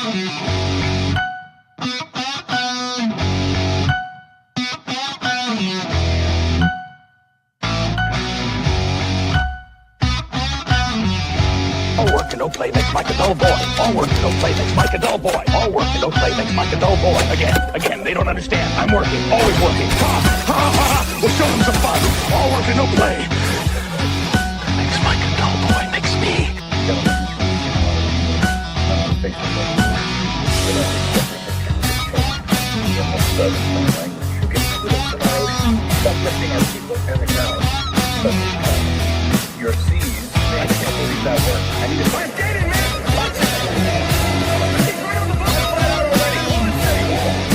All work and no play makes Mike a dull boy. All work and no play makes Mike a dull boy. All work and no play makes Mike a dull boy. Again, they don't understand. I'm working, always working. Ha, ha, ha, ha. We'll show them some fun. All work and no play makes Mike a dull boy, makes me. Uplifting our people and the crowd. Your C's, I can't believe that works. I need to find Dating, man! Watch it! He's right on the ball, put it out already. Hold it steady.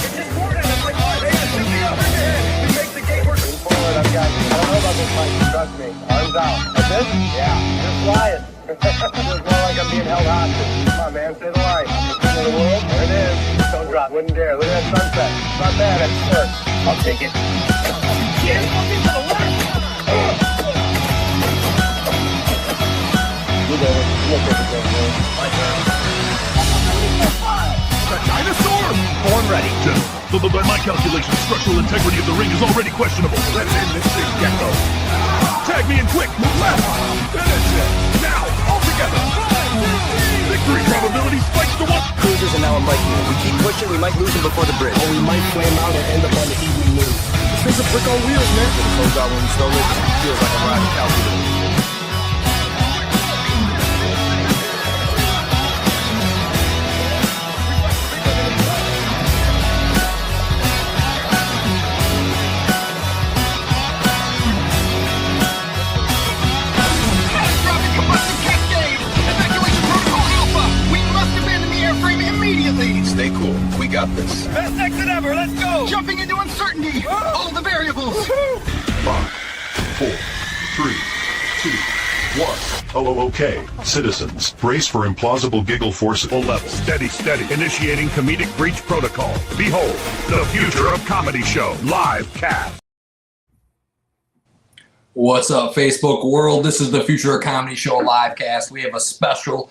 It's just bored and it's like, oh, hey, it's just the other hand. We make the game work. Move forward, I've got you. I don't know about this, Mike. Trust me. Arms out. That's it? Yeah. You're flying. Feels more like I'm being held hostage. Come on, man. Say the line. I'm the king of the world. There it is. Don't drop. Wouldn't dare. Look at that sunset. It's not bad. That's first. I'll take it. Yeah, looking for the left. The dinosaur? Born ready. But by my calculations, structural integrity of the ring is already questionable. Let's end this thing, Gecko. Tag me in quick. Move left. Finish it. Now, all together. Victory probability spikes to 1. Cruisers are now unlike you. If we keep pushing, we might lose them before the bridge. Or we might flame out and end up on the evening news. This thing's a brick on wheels, man. It close out when we stole it. Feels like I'm riding calculator. Stay cool. We got this. Best exit ever. Let's go. Jumping into uncertainty. All the variables. 5, 4, 3, 2, 1. Oh, okay. Citizens, brace for implausible giggle force. Full level. Steady, steady. Initiating comedic breach protocol. Behold, the future of comedy show. Live cast. What's up, Facebook world? This is the Future of Comedy Show live cast. We have a special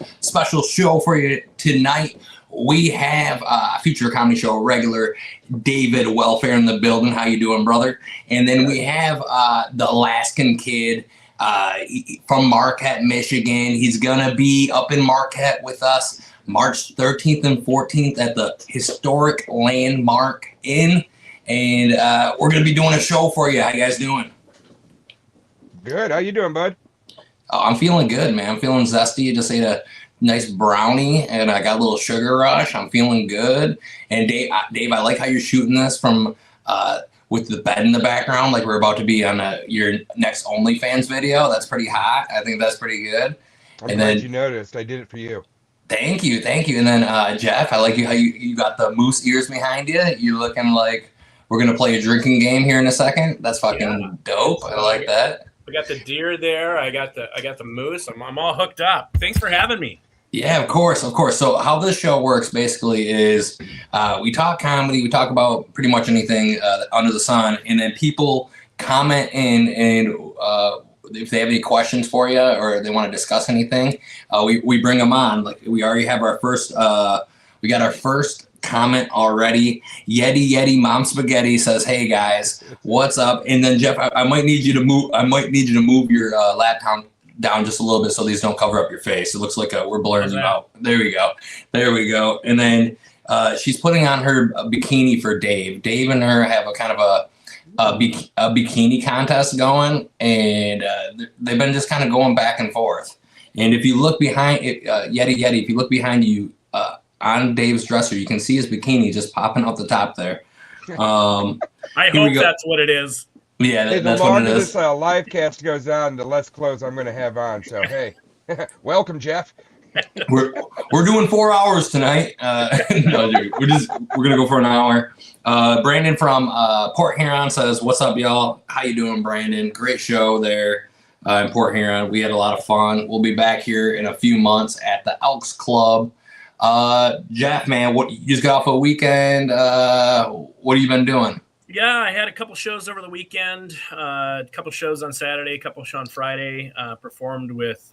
show for you tonight. We have Future of Comedy Show regular David Wellfare in the building. How you doing, brother? And then we have the Alaskan kid from Marquette, Michigan. He's gonna be up in Marquette with us March 13th and 14th at the historic Landmark Inn, and we're gonna be doing a show for you. How you guys doing? Good. How you doing, bud? Oh, I'm feeling good, man. I'm feeling zesty. I just ate a nice brownie, and I got a little sugar rush. I'm feeling good. And Dave, I like how you're shooting this from with the bed in the background, like we're about to be on your next OnlyFans video. That's pretty hot. I think that's pretty good. I'm glad you noticed. I did it for you. Thank you. And then Jeff, I like how you got the moose ears behind you. You're looking like we're gonna play a drinking game here in a second. That's fucking dope. I like that. We got the deer there. I got the moose. I'm all hooked up. Thanks for having me. Yeah, of course. So how this show works basically is we talk comedy, we talk about pretty much anything under the sun, and then people comment in, and if they have any questions for you or they want to discuss anything, we bring them on. Like we already have our first, we got our first comment already. Yeti Mom Spaghetti says, "Hey guys, what's up?" And then Jeff, I might need you to move your laptop down just a little bit so these don't cover up your face. It looks like we're blurring you out. There we go. And then she's putting on her bikini for Dave. Dave and her have a kind of a bikini contest going, and they've been just kind of going back and forth. And if you look behind it, Yeti, if you look behind you on Dave's dresser, you can see his bikini just popping out the top there. I hope that's what it is. Yeah, hey, that's the what it longer is. this live cast goes on, the less clothes I'm going to have on. So, hey, welcome, Jeff. We're doing 4 hours tonight. No, dude, we're gonna go for an hour. Brandon from Port Huron says, "What's up, y'all? How you doing, Brandon? Great show there in Port Huron. We had a lot of fun. We'll be back here in a few months at the Elks Club." Jeff, man, what you just got off a weekend? What have you been doing? Yeah, I had a couple shows over the weekend, a couple shows on Saturday, a couple shows on Friday. Performed with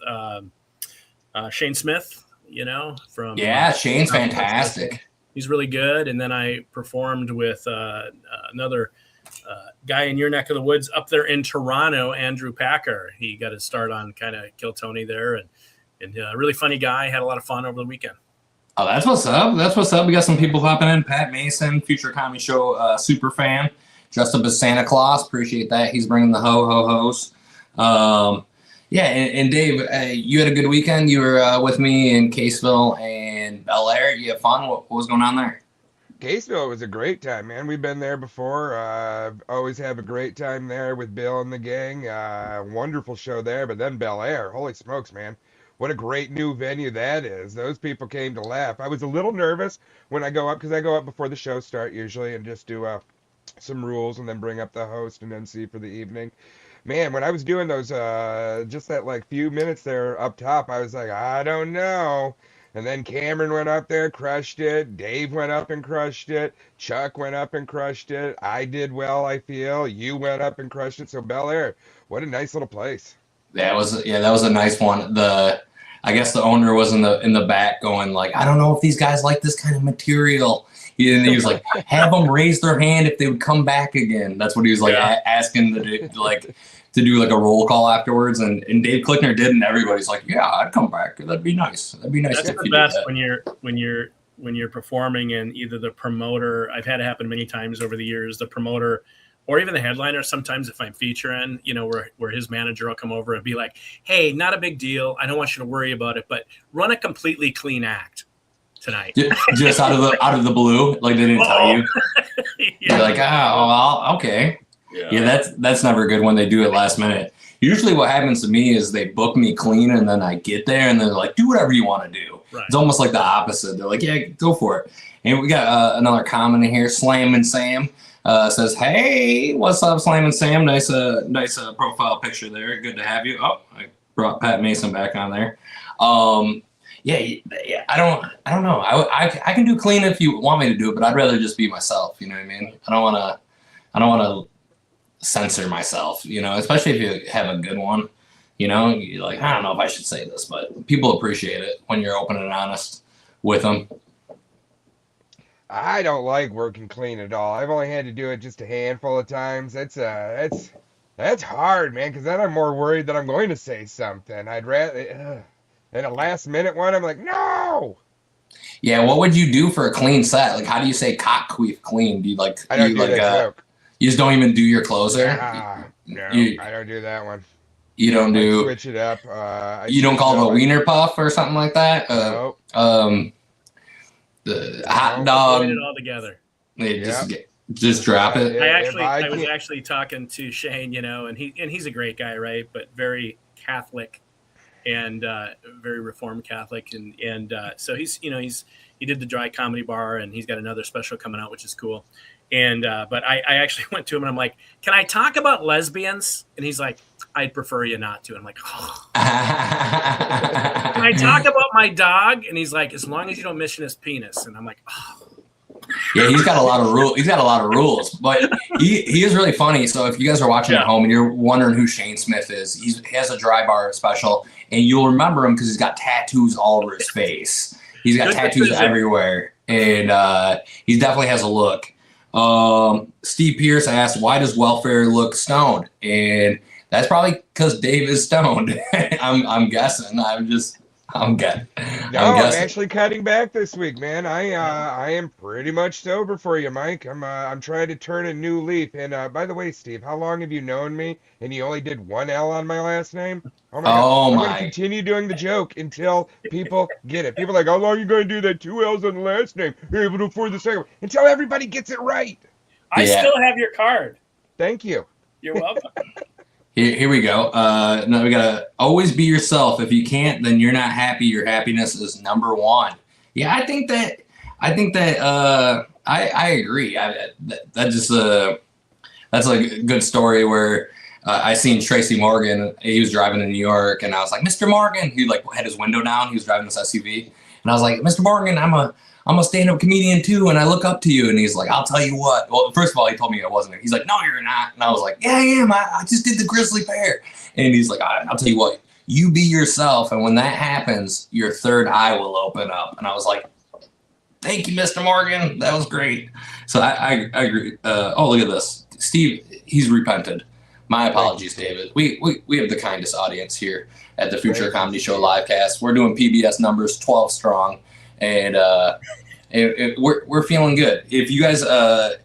Shane Smith, from Shane's fantastic. He's really good. And then I performed with another guy in your neck of the woods up there in Toronto, Andrew Packer. He got his start on kind of Kill Tony there, and a really funny guy. Had a lot of fun over the weekend. Oh, that's what's up. That's what's up. We got some people popping in. Pat Mason, Future Comedy Show super fan, dressed up as Santa Claus. Appreciate that. He's bringing the ho-ho-hos. And Dave, you had a good weekend. You were with me in Caseville and Bel Air. You had fun. What was going on there? Caseville was a great time, man. We've been there before. Always have a great time there with Bill and the gang. Wonderful show there. But then Bel Air, holy smokes, man. What a great new venue that is. Those people came to laugh. I was a little nervous when I go up, because I go up before the show start usually and just do some rules and then bring up the host and MC for the evening. Man, when I was doing those, just that like few minutes there up top, I was like, I don't know. And then Cameron went up there, crushed it. Dave went up and crushed it. Chuck went up and crushed it. I did well, I feel. You went up and crushed it. So Bel Air, what a nice little place. That was a nice one. I guess the owner was in the back going like, I don't know if these guys like this kind of material. And he was like, have them raise their hand if they would come back again. That's what he was like asking to do like a roll call afterwards. And Dave Klickner did, and everybody's like, yeah, I'd come back. That'd be nice. That'd be nice. That's the best when you're performing and either the promoter. I've had it happen many times over the years. The promoter, or even the headliner. Sometimes if I'm featuring, where his manager will come over and be like, hey, not a big deal. I don't want you to worry about it, but run a completely clean act tonight. Just out of the blue, like they didn't tell you. You're like, okay. Yeah, that's never good when they do it last minute. Usually what happens to me is they book me clean and then I get there and they're like, do whatever you want to do. Right. It's almost like the opposite. They're like, yeah, go for it. And we got another comment in here. Slammin' Sam says, hey, what's up, Slammin' Sam? Nice profile picture there. Good to have you. Oh, I brought Pat Mason back on there. Yeah, I don't know. I can do clean if you want me to do it, but I'd rather just be myself. You know what I mean? I don't want to censor myself, especially if you have a good one. You're like, I don't know if I should say this, but people appreciate it when you're open and honest with them. I don't like working clean at all. I've only had to do it just a handful of times. That's hard, man, because then I'm more worried that I'm going to say something. I'd rather, in a last minute one, I'm like, no. Yeah, what would you do for a clean set? Like, how do you say cock queef clean? Do you like? I don't do that joke. You just don't even do your closer. No, I don't do that one. You don't do. Switch it up. You don't call it a wiener puff or something like that. Nope. The hot dog. Put it all together. Just drop it. I was actually talking to Shane, and he's a great guy, right? But very Catholic and very Reformed Catholic, and so he did the Dry Comedy Bar, and he's got another special coming out, which is cool. And but I actually went to him and I'm like, can I talk about lesbians? And he's like, I'd prefer you not to. And I'm like, oh. Can I talk about my dog? And he's like, as long as you don't mention his penis. And I'm like, oh. Yeah, he's got a lot of rules. He's got a lot of rules, but he is really funny. So if you guys are watching at home and you're wondering who Shane Smith is, he has a Dry Bar special, and you'll remember him because he's got tattoos all over his face. He's got tattoos everywhere, and he definitely has a look. Steve Pierce asked, why does Wellfare look stoned? And that's probably because Dave is stoned. I'm guessing. I'm guessing. I'm actually cutting back this week, man. I am pretty much sober for you, Mike. I'm trying to turn a new leaf. And by the way, Steve, how long have you known me? And you only did one L on my last name? Oh my God. I'm going to continue doing the joke until people get it. People are like, how long are you going to do that? 2 L's on the last name. You're able to afford the second one. Until everybody gets it right. I still have your card. Thank you. You're welcome. Here we go. Now we gotta always be yourself. If you can't, then you're not happy. Your happiness is number one. Yeah, I think that. I agree. That's a good story where I seen Tracy Morgan. He was driving to New York, and I was like, Mr. Morgan. He had his window down. He was driving this SUV, and I was like, Mr. Morgan, I'm a stand-up comedian too, and I look up to you. And he's like, I'll tell you what. Well, first of all, he told me I wasn't. He's like, no, you're not. And I was like, yeah, I am. I just did the Grizzly Bear. And he's like, I'll tell you what. You be yourself, and when that happens, your third eye will open up. And I was like, thank you, Mr. Morgan. That was great. So I agree. Oh, look at this. Steve, he's repented. My apologies, David. We have the kindest audience here at the Future Comedy Show livecast. We're doing PBS numbers 12 strong, and we're feeling good. If you guys, the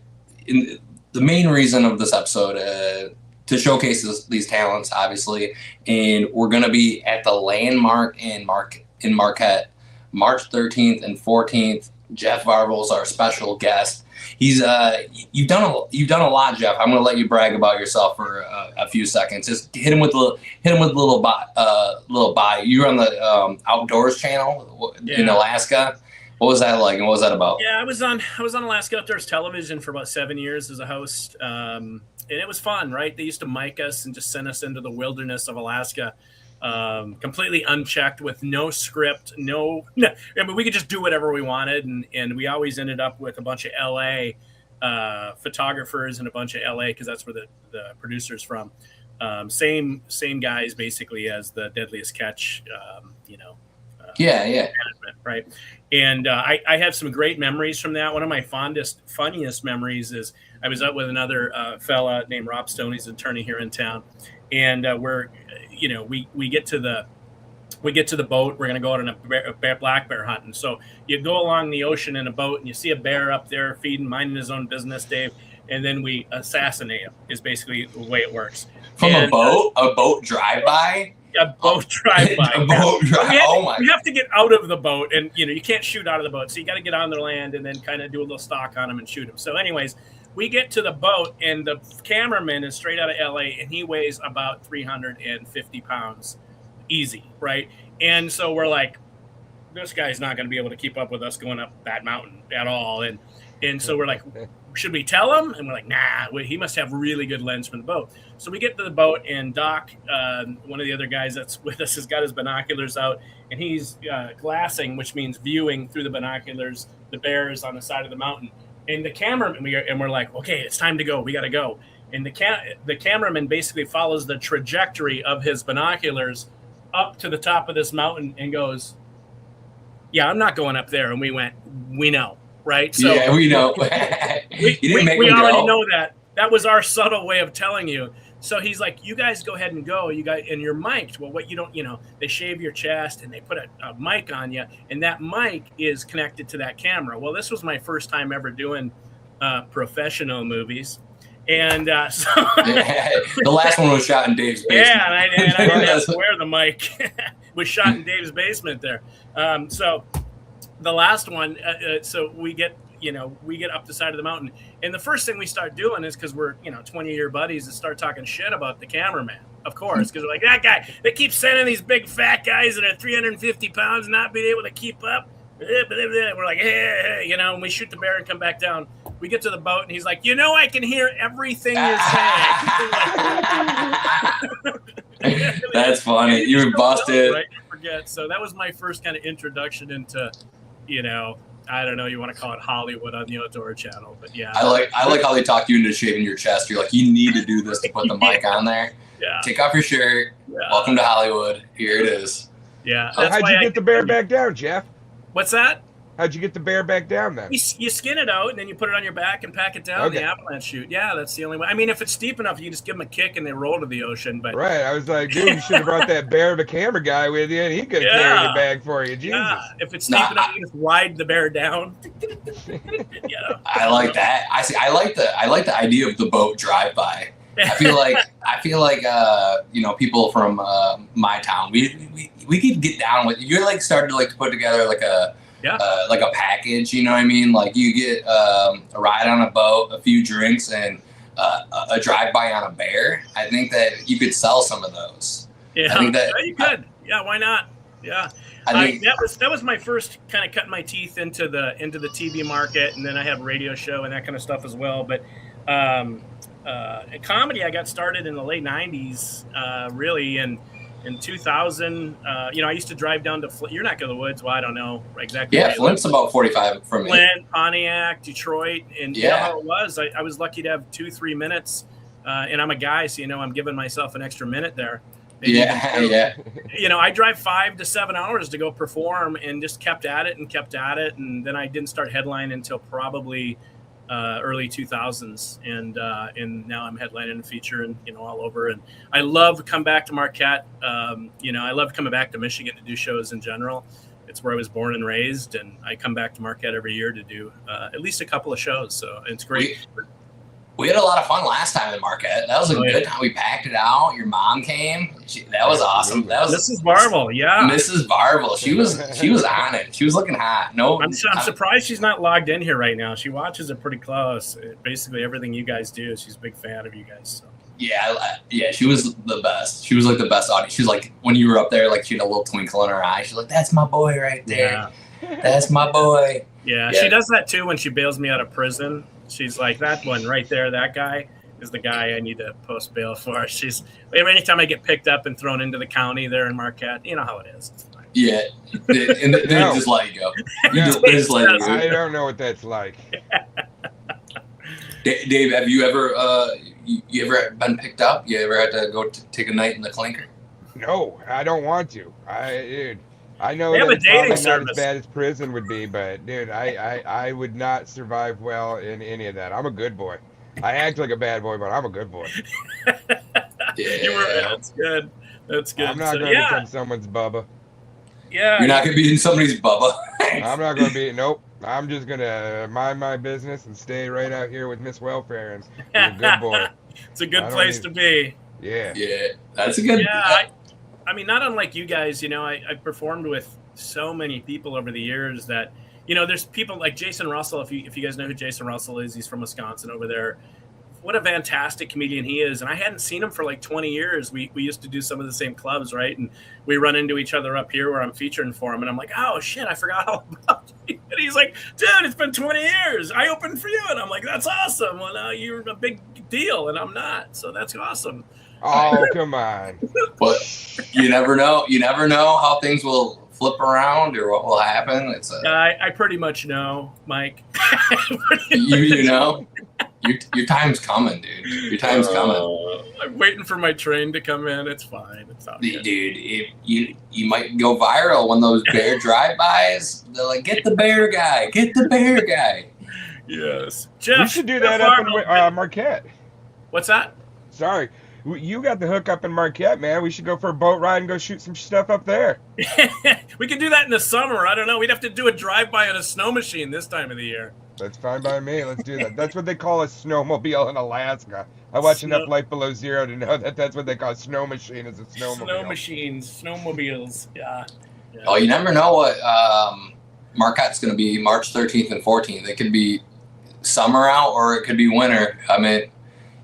main reason of this episode to showcase these talents, obviously, and we're going to be at the Landmark in Marquette, March 13th and 14th. Jeff Varvil is our special guest. He's you've done a lot, Jeff. I'm going to let you brag about yourself for a few seconds. Just hit him with a little bio. You were on the Outdoors channel in Alaska. What was that like, and what was that about? Yeah, I was on Alaska Outdoors Television for about 7 years as a host, and it was fun. Right, they used to mic us and just send us into the wilderness of Alaska, completely unchecked with no script, I mean, we could just do whatever we wanted, and we always ended up with a bunch of LA photographers and a bunch of LA, because that's where the producer's from. Same guys basically as the Deadliest Catch, management, right? And I have some great memories from that. One of my funniest memories is I was out with another fella named Rob Stone. He's an attorney here in town, and we get to the boat. We're going to go out on a black bear hunt. And so you go along the ocean in a boat, and you see a bear up there feeding, minding his own business, Dave. And then we assassinate him is basically the way it works. A boat drive-by? A boat drive-by. Oh my! We have to get out of the boat, and you can't shoot out of the boat, so you got to get on the land and then kind of do a little stalk on him and shoot him. So, anyways, we get to the boat, and the cameraman is straight out of LA, and he weighs about 350 pounds, easy, right? And so we're like, this guy's not going to be able to keep up with us going up that mountain at all, and so we're like, should we tell him? And we're like, nah, he must have really good lens from the boat. So we get to the boat, and Doc, one of the other guys that's with us, has got his binoculars out, and he's glassing, which means viewing through the binoculars the bears on the side of the mountain. And the cameraman, we're like, okay, it's time to go. We got to go. And the cameraman basically follows the trajectory of his binoculars up to the top of this mountain and goes, yeah, I'm not going up there. And we went, we know. Right. So yeah, we know. we already know that. That was our subtle way of telling you. So he's like, you guys go ahead and go. You guys, and you're mic'd. Well, what you don't, they shave your chest and they put a mic on you, and that mic is connected to that camera. Well, this was my first time ever doing professional movies. And so the last one was shot in Dave's basement. Yeah, and I didn't have to wear the mic. Was shot in Dave's basement there. So the last one, so we get up the side of the mountain, and the first thing we start doing is, because we're 20-year buddies, is start talking shit about the cameraman, of course, because we're like, that guy, they keep sending these big fat guys that are 350 pounds not being able to keep up. We're like, hey, and we shoot the bear and come back down. We get to the boat, and he's like, I can hear everything you're saying. That's funny. You were busted. Right? You forget. So that was my first kind of introduction into, I don't know, you want to call it Hollywood on the Outdoor Channel, but yeah. I like how they talk you into shaving your chest. You're like, you need to do this to put the mic on there. Yeah. Take off your shirt. Yeah. Welcome to Hollywood. Here it is. Yeah. How'd you get the bear back down, Jeff? What's that? How'd you get the bear back down then? You skin it out, and then you put it on your back and pack it down the avalanche chute. Yeah, that's the only way. I mean, if it's steep enough, you just give them a kick and they roll to the ocean. But right, I was like, dude, you should have brought that bear of a camera guy with you, and he could have carried the bag for you. Jesus. Yeah, if it's steep enough, you just ride the bear down. I like that. I like the idea of the boat drive-by. I feel like people from my town, we could get down with. You're like starting to put together like a package. You know what I mean? Like you get a ride on a boat, a few drinks, and a drive-by on a bear. I think that you could sell some of those. Yeah, I think that you could. Yeah, why not? Yeah. That was my first kind of cutting my teeth into the TV market, and then I have a radio show and that kind of stuff as well. But comedy, I got started in the late 90s, really, and in 2000, I used to drive down to your neck of the woods. Well, I don't know exactly. Yeah, Flint's about 45 from me. Flint, Pontiac, Detroit, and you know how it was. I was lucky to have 2-3 minutes, and I'm a guy, so I'm giving myself an extra minute there. Yeah. You know, I drive 5 to 7 hours to go perform, and just kept at it, and then I didn't start headlining until probably early 2000s, and now I'm headlining and featuring, you know, all over. And I love to come back to Marquette. You know, I love coming back to Michigan to do shows in general. It's where I was born and raised, and I come back to Marquette every year to do at least a couple of shows. So it's great. We had a lot of fun last time in Marquette. That was a good time. We packed it out. Your mom came. That was awesome. That was Mrs. Varvil. Yeah, Mrs. Varvil. She was on it. She was looking hot. No, I'm surprised she's not logged in here right now. She watches it pretty close. Basically everything you guys do. She's a big fan of you guys. So. Yeah, she was the best. She was like the best audience. She was like, when you were up there, like she had a little twinkle in her eye. She's like, "That's my boy right there. Yeah. That's my boy." Yeah, she does that too when she bails me out of prison. She's like, "That one right there, that guy is the guy I need to post bail for." She's anytime I get picked up and thrown into the county there in Marquette, you know how it is. Yeah, and they just let you go. They just let you go. I don't know what that's like. Dave, have you ever you ever been picked up? You ever had to go take a night in the clinker? No, I don't want to. I know they that have it's probably not service. as bad as prison would be, but dude, I would not survive well in any of that. I'm a good boy. I act like a bad boy, but I'm a good boy. That's good. That's good. I'm not going to become someone's Bubba. Yeah. You're not going to be in somebody's Bubba. I'm not going to be. Nope. I'm just going to mind my business and stay right out here with Miss Welfare and be a good boy. It's a good place to be. Yeah. Yeah. That's a good. Yeah. I mean, not unlike you guys, you know, I've performed with so many people over the years that, you know, there's people like Jason Russell. If you guys know who Jason Russell is, he's from Wisconsin over there. What a fantastic comedian he is. And I hadn't seen him for like 20 years. We used to do some of the same clubs, right? And we run into each other up here where I'm featuring for him. And I'm like, "Oh, shit, I forgot all about you." And he's like, "Dude, it's been 20 years. I opened for you." And I'm like, "That's awesome. Well, now you're a big deal, and I'm not. So that's awesome." Oh, come on. But you never know. You never know how things will flip around or what will happen. I pretty much know, Mike. you know? Your time's coming, dude. Your time's coming. I'm waiting for my train to come in. It's fine. It's all good. Dude, you might go viral when those bear drive-bys. They're like, "Get the bear guy. Get the bear guy." Yes. Jeff, we should do that up in Marquette. What's that? Sorry. You got the hook up in Marquette, man. We should go for a boat ride and go shoot some stuff up there. We could do that in the summer. I don't know. We'd have to do a drive-by on a snow machine this time of the year. That's fine by me. Let's do that. That's what they call a snowmobile in Alaska. I watch enough Life Below Zero to know that that's what they call a snow machine is a snowmobile. Snow machines, snowmobiles, yeah. Oh, you never know what Marquette's going to be March 13th and 14th. It could be summer out or it could be winter. I mean,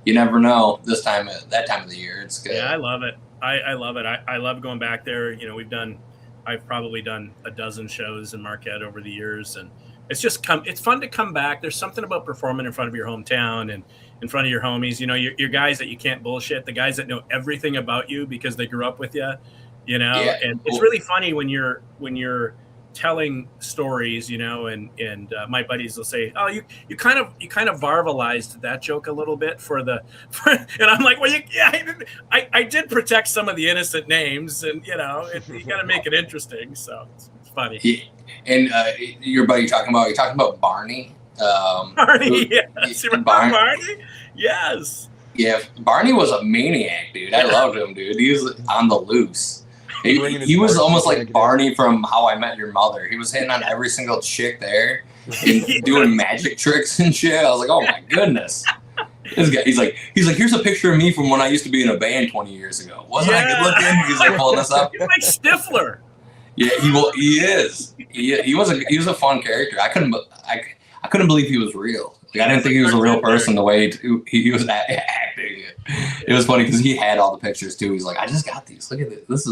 you never know that time of the year. It's good. Yeah, I love it. I love it. I love going back there. You know, I've probably done a dozen shows in Marquette over the years, and it's fun to come back. There's something about performing in front of your hometown and in front of your homies. You know, your guys that you can't bullshit, the guys that know everything about you because they grew up with you. You know, and it's really funny when you're telling stories, you know, and my buddies will say, "Oh, you kind of Varvilized that joke a little bit and I'm like, "Well, I did protect some of the innocent names, and you know, you got to make it interesting." So it's funny. Yeah. And your buddy you're talking about Barney. Barney, yes. Barney? Yes. Yeah, Barney was a maniac, dude. I loved him, dude. He was on the loose. He was almost like Barney from How I Met Your Mother. He was hitting on every single chick there and doing magic tricks and shit. I was like, "Oh my goodness." This guy, he's like, "Here's a picture of me from when I used to be in a band 20 years ago. Wasn't I good looking?" He's like pulling this up. He's like Stifler. Yeah, he is. He was a fun character. I couldn't believe he was real. Like, I didn't think he was a real person the way he was acting. It was funny because he had all the pictures too. He's like, "I just got these. Look at this.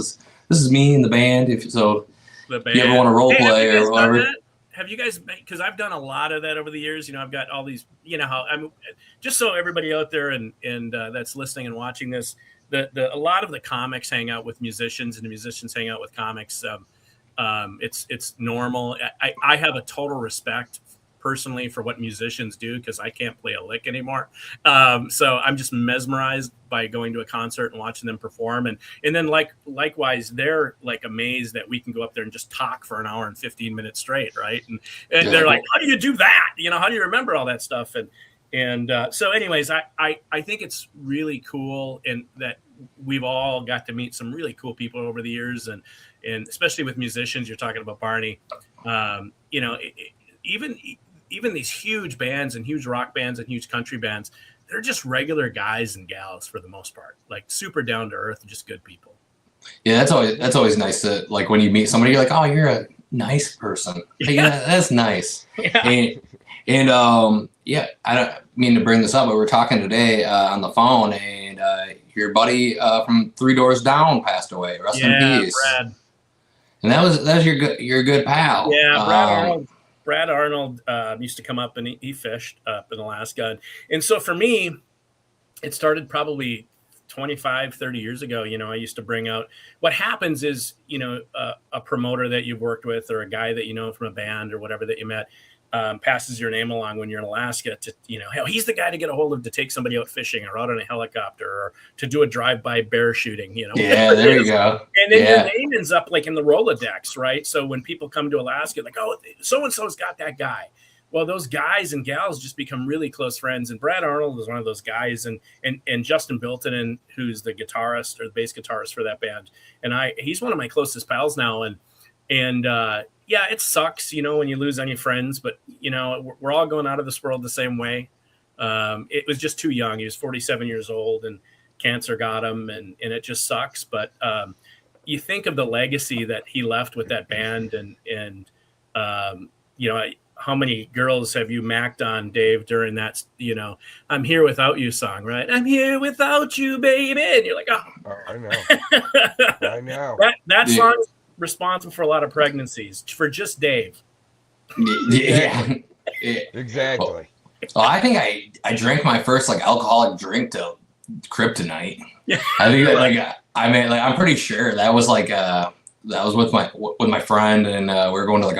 This is me in the band." If you ever want to role play or whatever. Have you guys? Because I've done a lot of that over the years. You know, I've got all these. You know how I'm. Just so everybody out there and that's listening and watching this, a lot of the comics hang out with musicians and the musicians hang out with comics. It's normal. I have a total respect personally for what musicians do because I can't play a lick anymore. So I'm just mesmerized by going to a concert and watching them perform. And then likewise, they're like amazed that we can go up there and just talk for an hour and 15 minutes straight. Right. And they're like, how do you do that? How do you remember all that stuff? And so anyways, I think it's really cool and that we've all got to meet some really cool people over the years. And especially with musicians, you're talking about Barney, even these huge bands and huge rock bands and huge country bands, they're just regular guys and gals for the most part, like super down to earth, just good people. Yeah, that's always nice to, like, when you meet somebody, you're like, oh, you're a nice person. Yeah, that's nice. Yeah. And yeah, I don't mean to bring this up, but we're talking today on the phone, and your buddy from Three Doors Down passed away. Rest in peace. Brad. And that was your good pal. Yeah, Brad Arnold used to come up and he fished up in Alaska. And so for me, it started probably 25, 30 years ago. I used to bring out, what happens is, a promoter that you've worked with or a guy that you know from a band or whatever that you met passes your name along when you're in Alaska to, hell, he's the guy to get a hold of to take somebody out fishing or out on a helicopter or to do a drive-by bear shooting, Yeah, there you go. And then your name ends up like in the Rolodex, right? So when people come to Alaska, like, oh, so-and-so's got that guy. Well, those guys and gals just become really close friends. And Brad Arnold was one of those guys, and Justin Bilton, who's the guitarist or the bass guitarist for that band. And he's one of my closest pals now. And yeah, it sucks, when you lose any friends, but we're all going out of this world the same way. It was just too young. He was 47 years old and cancer got him, and it just sucks. But you think of the legacy that he left with that band, and how many girls have you macked on, Dave, during that, I'm here without you song, right? I'm here without you, baby. And you're like, oh I know. I know. That song's responsible for a lot of pregnancies for just Dave. Yeah. Exactly. Well, I think I drank my first alcoholic drink to Kryptonite. Yeah. I think that I'm pretty sure that was that was with my friend, and we were going to a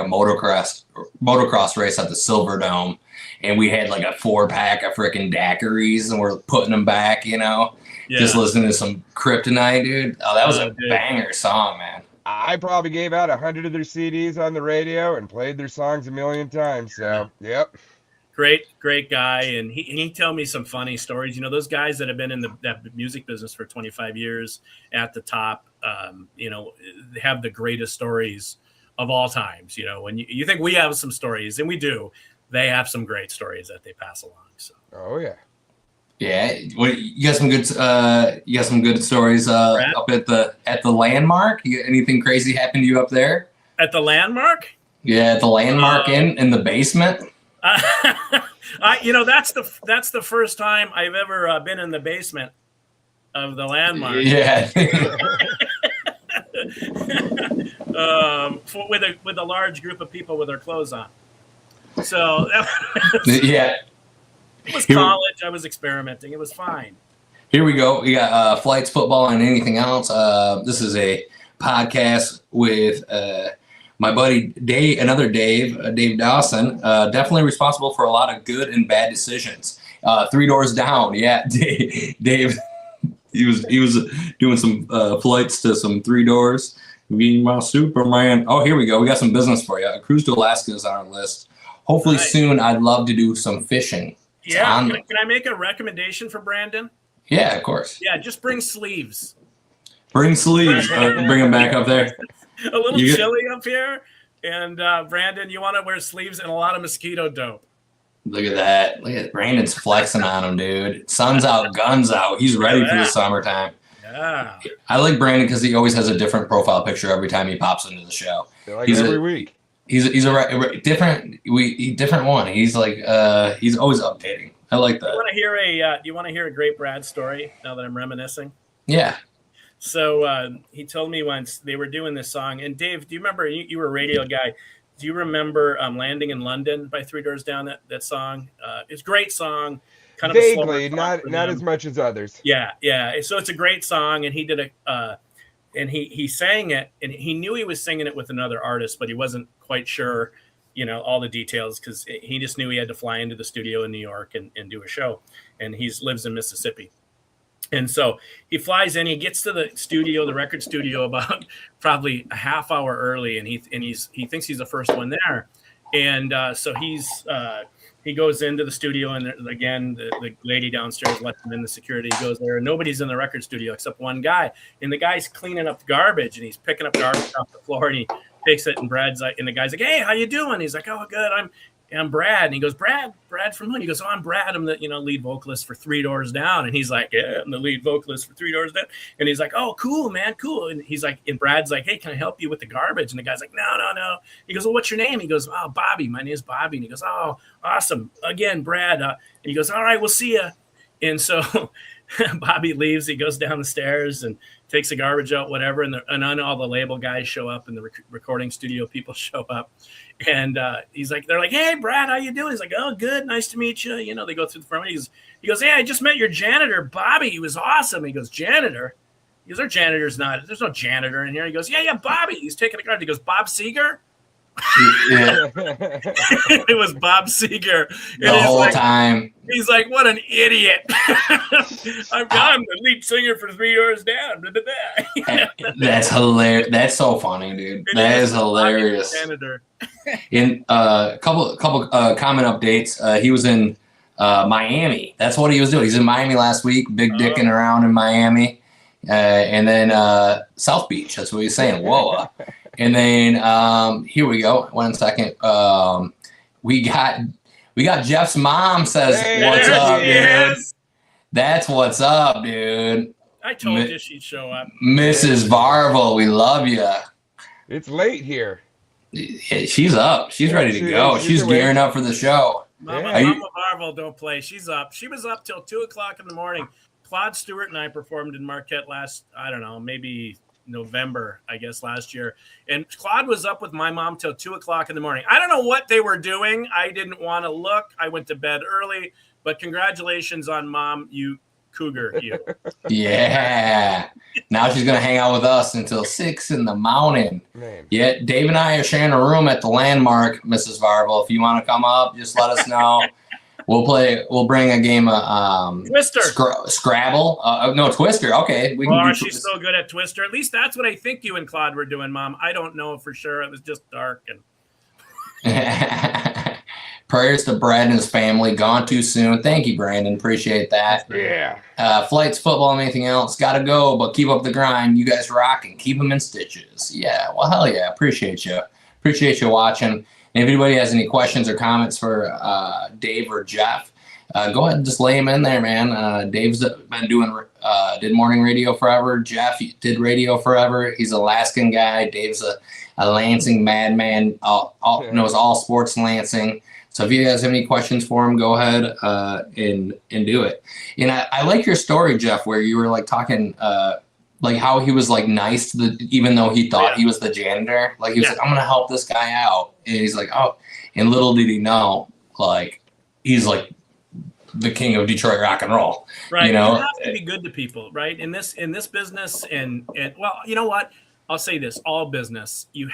motocross race at the Silver Dome, and we had a 4-pack of freaking daiquiris, and we're putting them back, just listening to some Kryptonite, dude. Oh, that was a banger song, man. I probably gave out 100 of their CDs on the radio and played their songs a million times. So, yep. Great guy. And he told me some funny stories. Those guys that have been in that music business for 25 years at the top, they have the greatest stories of all times. When you think we have some stories, and we do, they have some great stories that they pass along. So. Oh, yeah. Yeah, you got some good stories up at the Landmark. Anything crazy happened to you up there? At the Landmark? Yeah, at the Landmark in the basement. That's the first time I've ever been in the basement of the Landmark. Yeah. With a large group of people with their clothes on. So yeah. It was college. I was experimenting. It was fine. Here we go. We got flights, football, and anything else. This is a podcast with my buddy Dave, Dave Dawson. Definitely responsible for a lot of good and bad decisions. Three Doors Down. Yeah, Dave. He was doing some flights to some Three Doors. Be my Superman. Oh, here we go. We got some business for you. A cruise to Alaska is on our list. Hopefully soon. I'd love to do some fishing. Yeah, can I make a recommendation for Brandon? Yeah, of course. Yeah, just bring sleeves. Bring sleeves. Bring them back up there. A little chilly up here. And Brandon, you want to wear sleeves and a lot of mosquito dope. Look at that. Look at Brandon's flexing on him, dude. Sun's out, guns out. He's ready for the summertime. Yeah. I like Brandon because he always has a different profile picture every time he pops into the show. Every week. He's a different one. He's he's always updating. I like that. Do you want to hear a great Brad story now that I'm reminiscing? Yeah. So he told me once they were doing this song, and Dave, do you remember? You were a radio guy. Do you remember "Landing in London" by Three Doors Down? That song. It's a great song. Kind of vaguely, not as much as others. Yeah. So it's a great song, and he did and he sang it, and he knew he was singing it with another artist, but he wasn't quite sure. all the details, because he just knew he had to fly into the studio in New York and do a show, and he lives in Mississippi. And so he flies in, he gets to the studio, the record studio, about probably a half hour early, and he thinks he's the first one there. And so he goes into the studio, and again, the lady downstairs lets him in, the security. He goes there, and nobody's in the record studio except one guy. And the guy's cleaning up garbage, and he's picking up garbage off the floor, and he takes it, and Brad's like, and the guy's like, "Hey, how you doing?" He's like, "Oh, good. I'm Brad." And he goes, Brad from who? He goes, "Oh, I'm Brad. I'm the lead vocalist for Three Doors Down." And he's like, "Yeah, I'm the lead vocalist for Three Doors Down." And he's like, "Oh, cool, man, cool." And he's like, and Brad's like, "Hey, can I help you with the garbage?" And the guy's like, "No." He goes, "Well, what's your name?" He goes, "Oh, Bobby. My name is Bobby." And he goes, "Oh, awesome. Again, Brad." And he goes, "All right, we'll see ya." And so Bobby leaves. He goes down the stairs and takes the garbage out, whatever. And then all the label guys show up, and the recording studio people show up. And he's like, they're like, "Hey, Brad, how you doing?" He's like, "Oh, good. Nice to meet you." They go through the front. He goes, "Hey, I just met your janitor, Bobby. He was awesome." He goes, "Janitor?" He goes, "There's no janitor in here." He goes, Yeah, Bobby. He's taking the card." He goes, "Bob Seger?" Yeah. It was Bob Seger. The whole time. He's like, "What an idiot." I'm the lead singer for Three Doors Down. That's hilarious. That's so funny, dude. That is hilarious. In a couple comment updates, he was in Miami. That's what he was doing. He's in Miami last week, big dicking around in Miami. And then South Beach. That's what he's saying. Whoa. And then here we go. 1 second. We got Jeff's mom says, "What's up, dude?" That's what's up, dude. I told you she'd show up. Mrs. Varvil, we love you. It's late here. Yeah, she's up. She's ready to go. She's gearing up for the show. Mama Varvil don't play. She's up. She was up till 2:00 in the morning. Claude Stewart and I performed in Marquette last, I don't know, maybe November, I guess, last year. And Claude was up with my mom till 2:00 in the morning. I don't know what they were doing. I didn't want to look. I went to bed early, but congratulations on Mom, you cougar, you. Yeah. Now she's going to hang out with us until 6 in the morning. Man. Yeah, Dave and I are sharing a room at the Landmark, Mrs. Varvil. If you want to come up, just let us know. We'll bring a game of Twister. Scrabble. No, Twister. Okay. She's so good at Twister. At least that's what I think you and Claude were doing, Mom. I don't know for sure. It was just dark. And prayers to Brad and his family. Gone too soon. Thank you, Brandon. Appreciate that. Yeah. Flights, football, and anything else. Got to go, but keep up the grind. You guys rocking. Keep them in stitches. Yeah. Well, hell yeah. Appreciate you. Appreciate you watching. And if anybody has any questions or comments for Dave or Jeff, go ahead and just lay them in there, man. Dave's been did morning radio forever. Jeff did radio forever. He's an Alaskan guy. Dave's a Lansing madman, knows all sports Lansing. So if you guys have any questions for him, go ahead and do it. And I like your story, Jeff, where you were like talking like how he was like nice to even though he thought he was the janitor. Like he was like, "I'm gonna help this guy out," and he's like, "Oh," and little did he know, like he's like the king of Detroit rock and roll. Right. You know, you have to be good to people, right? In this business, and well, you know what? I'll say this: all business, you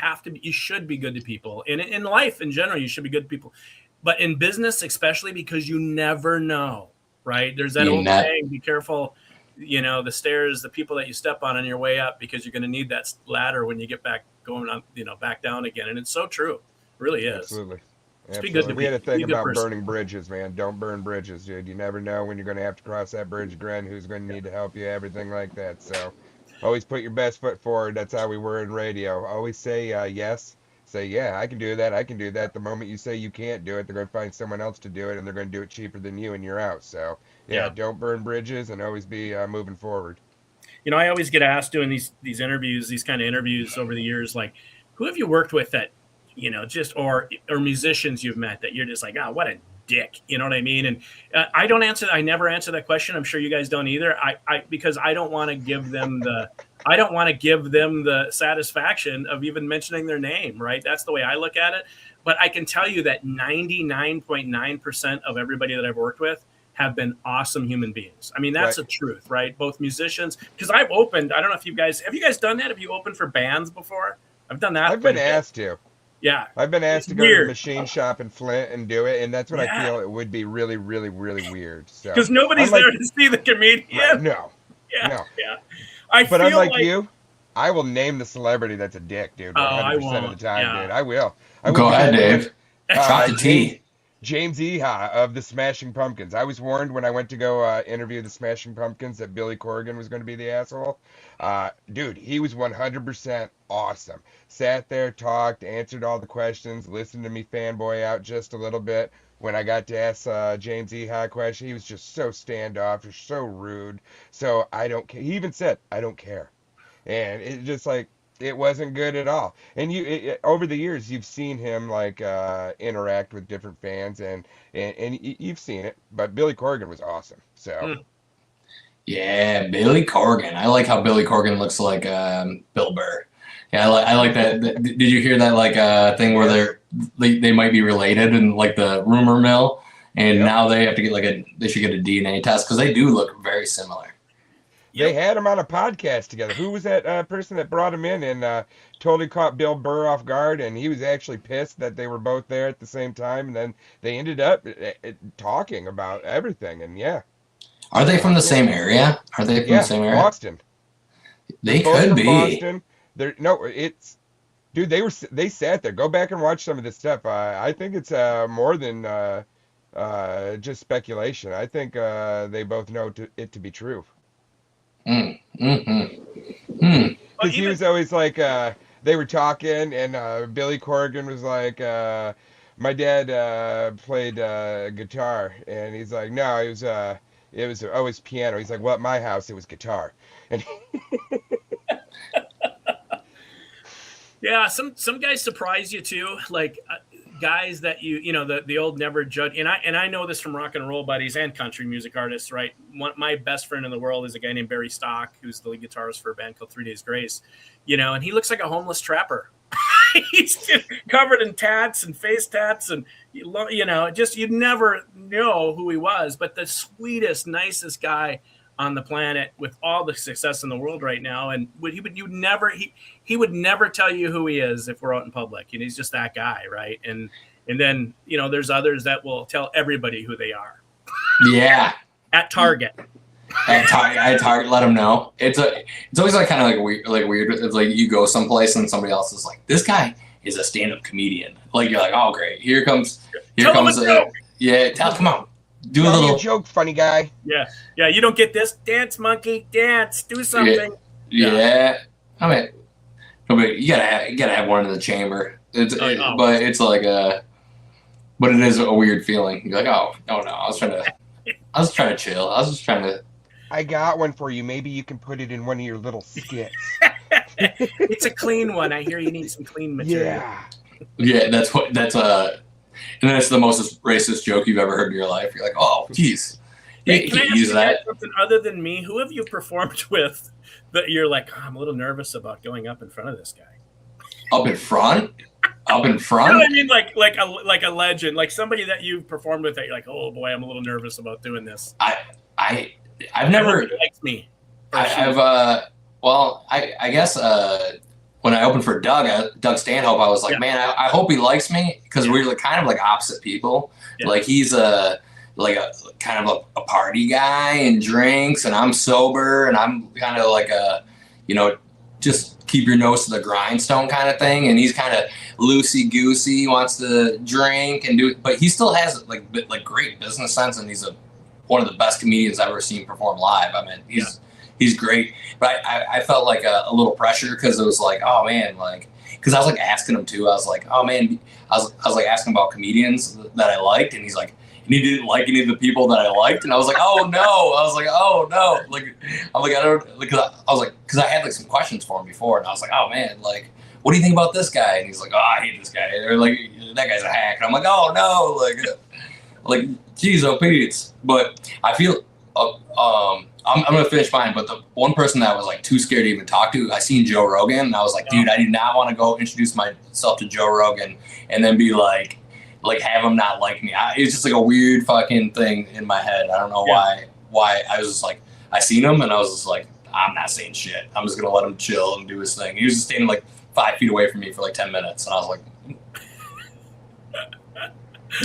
should be good to people, and in life in general, you should be good to people. But in business, especially, because you never know, right? There's that old saying: be careful. The stairs, the people that you step on your way up, because you're going to need that ladder when you get back going on, back down again. And it's so true. It really is. Absolutely. Be good to we had a thing about person. burning bridges, man. Don't burn bridges, dude. You never know when you're going to have to cross that bridge again, who's going to need to help you, everything like that. So always put your best foot forward. That's how we were in radio. Always say yes. Say, yeah, I can do that. I can do that. The moment you say you can't do it, they're going to find someone else to do it, and they're going to do it cheaper than you, and you're out. So, yeah. Don't burn bridges, and always be moving forward. I always get asked doing these interviews, these kind of interviews over the years, like, who have you worked with that, just or musicians you've met that you're just like, oh, what a dick, you know what I mean? And I never answer that question. I'm sure you guys don't either. Because I don't want to give them the satisfaction of even mentioning their name, right? That's the way I look at it. But I can tell you that 99.9% of everybody that I've worked with have been awesome human beings. I mean, that's the truth, right? Both musicians, because I've opened, I don't know if have you guys done that? Have you opened for bands before? I've done that. I've been asked to. Yeah. I've been asked It's to go to the weird. machine shop in Flint and do it, and that's what I Yeah. feel it would be really, really, really weird. So, Because nobody's unlike, there to see the comedian. right, no, Yeah. no. Yeah. I But feel unlike like you, I will name the celebrity that's a dick, dude. Oh, I 100% of the won't. time, Yeah. dude. I will. I will Go because ahead, when Dave. Drop the James, T. James Eha of the Smashing Pumpkins. I was warned when I went to go interview the Smashing Pumpkins that Billy Corgan was going to be the asshole. Dude, he was 100% awesome. Sat there, talked, answered all the questions, listened to me fanboy out just a little bit. When I got to ask James Eha a question, he was just so standoffish, so rude. So I don't care. He even said, I don't care. And it just like, it wasn't good at all. And over the years, you've seen him like interact with different fans, and you've seen it. But Billy Corgan was awesome. So Yeah, Billy Corgan. I like how Billy Corgan looks like Bill Burr. Yeah, I like that. Did you hear that like thing where they might be related in like the rumor mill, and now they have to get they should get a DNA test because they do look very similar. they had him on a podcast together. Who was that person that brought him in and totally caught Bill Burr off guard? And he was actually pissed that they were both there at the same time. And then they ended up talking about everything. And yeah. Are they from the same area? Are they from the same area? Boston. They Both could from be. Boston. Dude, they sat there. Go back and watch some of this stuff. I think it's more than just speculation. I think they both know it to be true. Because he was always like, they were talking, and Billy Corgan was like, my dad played guitar, and he's like, no, it was always piano. He's like, well, at my house, it was guitar. And Yeah, some guys surprise you too, like guys that the old never judge. And I know this from rock and roll buddies and country music artists, right? My best friend in the world is a guy named Barry Stock, who's the lead guitarist for a band called 3 Days Grace, and he looks like a homeless trapper. He's covered in tats and face tats, and just you'd never know who he was, but the sweetest, nicest guy on the planet with all the success in the world right now. And he would never tell you who he is if we're out in public. He's just that guy, right? And then there's others that will tell everybody who they are. Yeah. At Target. At Target, let them know. It's always like kind of like weird. It's like you go someplace and somebody else is like, this guy is a stand-up comedian. Like you're like, oh great, here comes. Come on. Do a little joke, funny guy. Yeah. You don't get this. Dance, monkey, dance. Do something. Yeah. I mean, you gotta have one in the chamber. But it's like but it is a weird feeling. You're like, oh no, I was trying to chill. I was just trying to. I got one for you. Maybe you can put it in one of your little skits. It's a clean one. I hear you need some clean material. Yeah. And then it's the most racist joke you've ever heard in your life. You're like, oh, geez. Hey, can I ask use you that. something other than me? Who have you performed with that you're like, I'm a little nervous about going up in front of this guy? Up in front? You know what I mean? Like a legend, like somebody that you've performed with that you're like, oh boy, I'm a little nervous about doing this. I've never likes me. I guess when I opened for Doug Stanhope, I was like, man, I hope he likes me because we're like kind of like opposite people. Yeah. Like he's a kind of a party guy and drinks, and I'm sober, and I'm kind of like just keep your nose to the grindstone kind of thing. And he's kind of loosey goosey, wants to drink and but he still has like great business sense, and he's one of the best comedians I've ever seen perform live. I mean, he's great, but I felt like a little pressure because it was like, oh man, like, because I was like asking him too. I was like, oh man, I was like asking about comedians that I liked, and he's like, and he didn't like any of the people that I liked, and I was like, oh no, like I'm like I don't, because I had like some questions for him before, and I was like, oh man, like, what do you think about this guy? And he's like, oh, I hate this guy, or like that guy's a hack, and I'm like, oh no, like geez, oh Pete. But I feel I'm gonna finish mine, but the one person that was like too scared to even talk to, I seen Joe Rogan, and I was like, dude, I do not want to go introduce myself to Joe Rogan and then be like have him not like me. It's just like a weird fucking thing in my head. I don't know why. I was just like, I seen him and I was just like, I'm not saying shit. I'm just gonna let him chill and do his thing. He was just standing like 5 feet away from me for like 10 minutes, and I was like,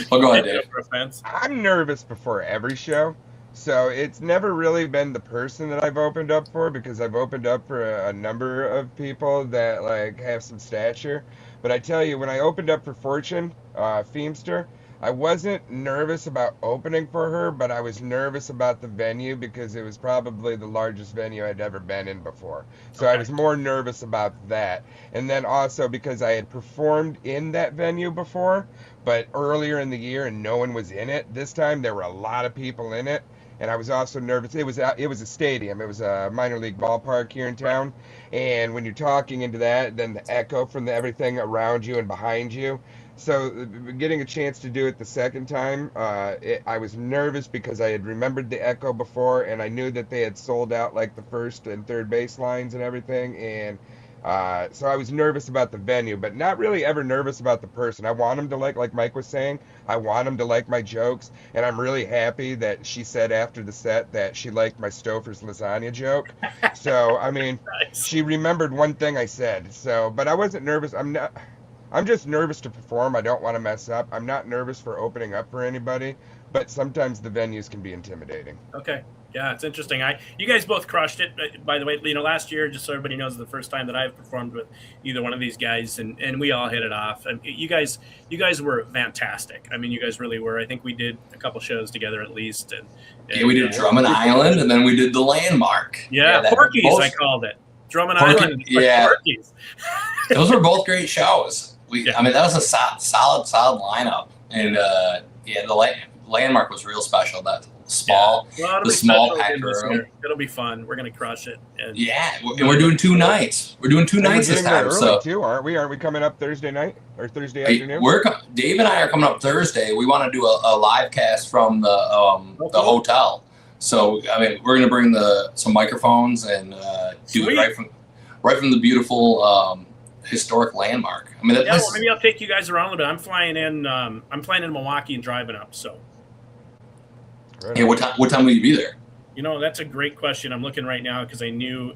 Well, go ahead, Dave. For offense. I'm nervous before every show, so it's never really been the person that I've opened up for, because I've opened up for a number of people that like have some stature. But I tell you, when I opened up for Fortune, Feemster, I wasn't nervous about opening for her, but I was nervous about the venue because it was probably the largest venue I'd ever been in before. So I was more nervous about that. And then also because I had performed in that venue before, but earlier in the year, and no one was in it. This time there were a lot of people in it, and I was also nervous. It was a stadium. It was a minor league ballpark here in town, and when you're talking into that, then the echo from everything around you and behind you. So getting a chance to do it the second time, I was nervous because I had remembered the echo before, and I knew that they had sold out like the first and third base lines and everything, and so I was nervous about the venue, but not really ever nervous about the person. I want them to like Mike was saying, I want them to like my jokes, and I'm really happy that she said after the set that she liked my Stouffer's lasagna joke. So, I mean, Nice. she remembered one thing I said, so, but I wasn't nervous. I'm just nervous to perform. I don't want to mess up. I'm not nervous for opening up for anybody, but sometimes the venues can be intimidating. Okay. Yeah, it's interesting. You guys both crushed it. By the way, last year, just so everybody knows, the first time that I've performed with either one of these guys, and we all hit it off. And you guys were fantastic. I mean, you guys really were. I think we did a couple shows together at least. And Yeah, we did Drummond Island, and then we did the Landmark. Yeah, Porky's, I called it. Drummond Island. Yeah. Porky's. Those were both great shows. I mean, that was a solid lineup, and yeah, the Landmark was real special. That small, Well, the small packed room. It'll be fun. We're gonna crush it. And Yeah, and we're doing 2 nights. We're doing 2 And we're nights this doing that time. early So too, aren't we? Aren't we coming up Thursday night or Thursday afternoon? Dave and I are coming up Thursday. We want to do a live cast from the hotel. So I mean, we're gonna bring some microphones and do Sweet. it right from the beautiful historic Landmark. I mean, that place. Well, maybe I'll take you guys around a little bit. I'm flying in Milwaukee and driving up. So, Hey, what time will you be there? that's a great question. I'm looking right now because I knew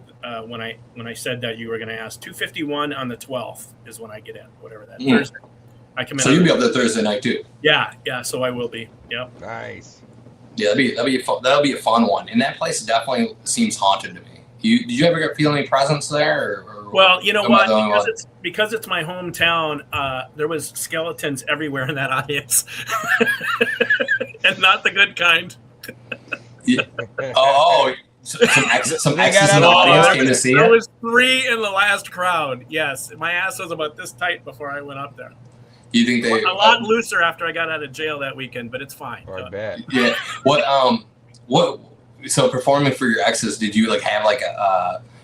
when I said that you were going to ask. 2:51 on the 12th is when I get in. Whatever that Thursday. I come in. So you'll be up there Thursday night too. Yeah. So I will be. Yep. Nice. Yeah, that'll be a fun one. And that place definitely seems haunted to me. Did you ever feel any presence there? Or Well, you know am I the only what? one? Because it's my hometown. There was skeletons everywhere in that audience, and not the good kind. Yeah. Oh, some exes in the audience came to see There it. was 3 in the last crowd. Yes, my ass was about this tight before I went up there. You think they A lot looser after I got out of jail that weekend, but it's fine. I bet. Yeah. What? So performing for your exes, did you have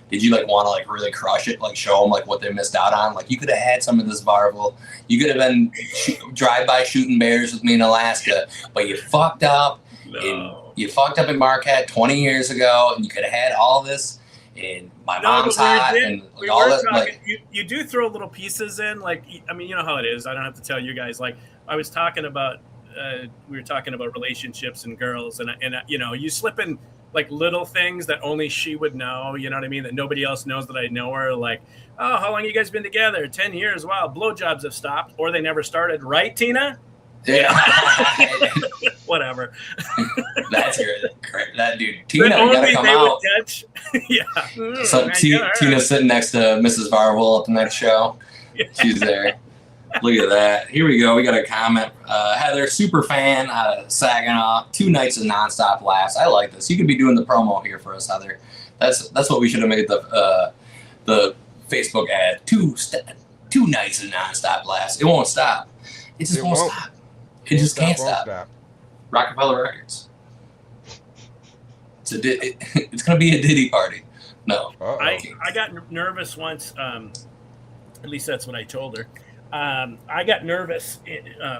did you want to really crush it, show them what they missed out on? You could have had some of this Varvil. You could have been drive-by shooting bears with me in Alaska, but you fucked up. No. You fucked up in Marquette 20 years ago, and you could have had all this. And my mom's hot, and all that. You do throw little pieces in, I mean, you know how it is. I don't have to tell you guys. I was talking about, we were talking about relationships and girls, and you slip in little things that only she would know. You know what I mean? That nobody else knows that I know her. Oh, how long you guys been together? 10 years. Wow, blowjobs have stopped, or they never started. Right, Tina? Yeah. Whatever. That's great. That dude, Tina, you gotta come out. Yeah. So Tina's sitting next to Mrs. Varvil at the next show. She's there. Look at that. Here we go. We got a comment. Heather, super fan out of Saginaw. 2 nights of nonstop laughs. I like this. You could be doing the promo here for us, Heather. That's what we should have made the Facebook ad. 2 nights of nonstop laughs. It won't stop. It just won't stop. It just can't stop. Rockefeller Records. It's gonna be a Diddy party. No. I got nervous once. At least that's what I told her. I got nervous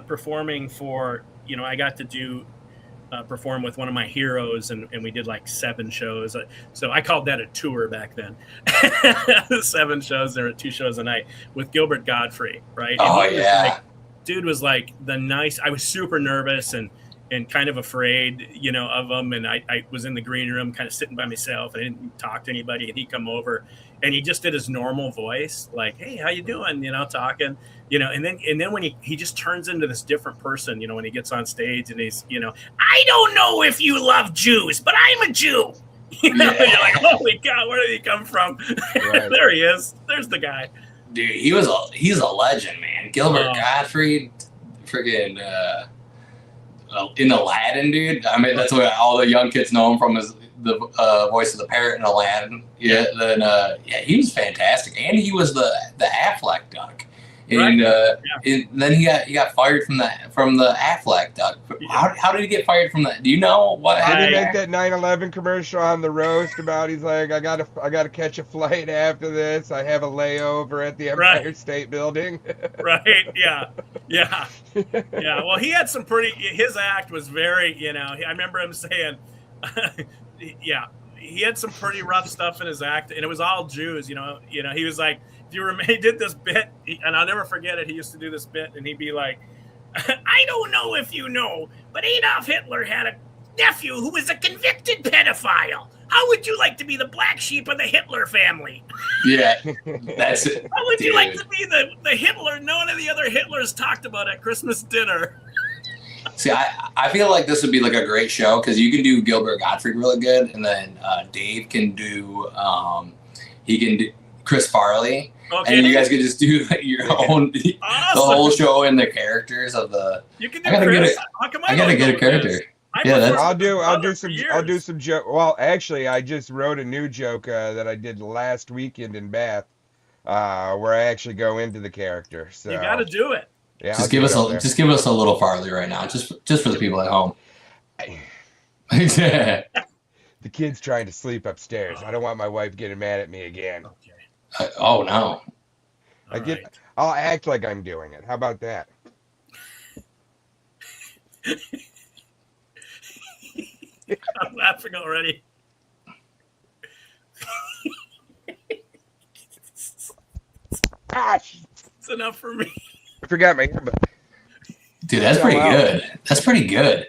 performing for, I got to do perform with one of my heroes, and we did 7 shows. So I called that a tour back then. 7 shows. There were 2 shows a night with Gilbert Godfrey, right? Oh, yeah. Dude was I was super nervous and kind of afraid, of him. And I was in the green room kind of sitting by myself. I didn't talk to anybody, and he come over and he just did his normal voice, hey, how you doing? Talking. and then when he just turns into this different person, when he gets on stage and he's, I don't know if you love Jews, but I'm a Jew. You're like, holy cow, where did he come from? Right. There he is. There's the guy. Dude, he's a legend, man. Gilbert Gottfried, freaking in Aladdin, dude. I mean, that's what all the young kids know him from, is the voice of the parrot in Aladdin. Yeah, then he was fantastic, and he was the Affleck duck. And then he got fired from the Affleck duck. How did he get fired from that? Do you know what? Did he make that 9/11 commercial on the roast about? He's like, I gotta catch a flight after this. I have a layover at the Empire State Building. Right. Yeah. Well, he had some his act was very, I remember him saying, he had some pretty rough stuff in his act, and it was all Jews. He was like, he did this bit, and I'll never forget it. He used to do this bit, and he'd be like, I don't know if you know, but Adolf Hitler had a nephew who was a convicted pedophile. How would you like to be the black sheep of the Hitler family? Yeah, that's it. How would you like to be the Hitler none of the other Hitlers talked about at Christmas dinner? See, I feel like this would be like a great show, because you can do Gilbert Gottfried really good, and then Dave can do Chris Farley. Okay. And you guys could just do your own, the whole show and the characters of the. You can do Chris. I gotta get a character. I'll do some joke. Well, actually, I just wrote a new joke that I did last weekend in Bath, where I actually go into the character. So you got to do it. Yeah, just give us a little Farley right now, just for the people at home. The kid's trying to sleep upstairs. I don't want my wife getting mad at me again. Okay. Oh no! I'll act like I'm doing it. How about that? I'm laughing already. It's enough for me. I forgot my earbud. Dude, that's pretty good. That's pretty good.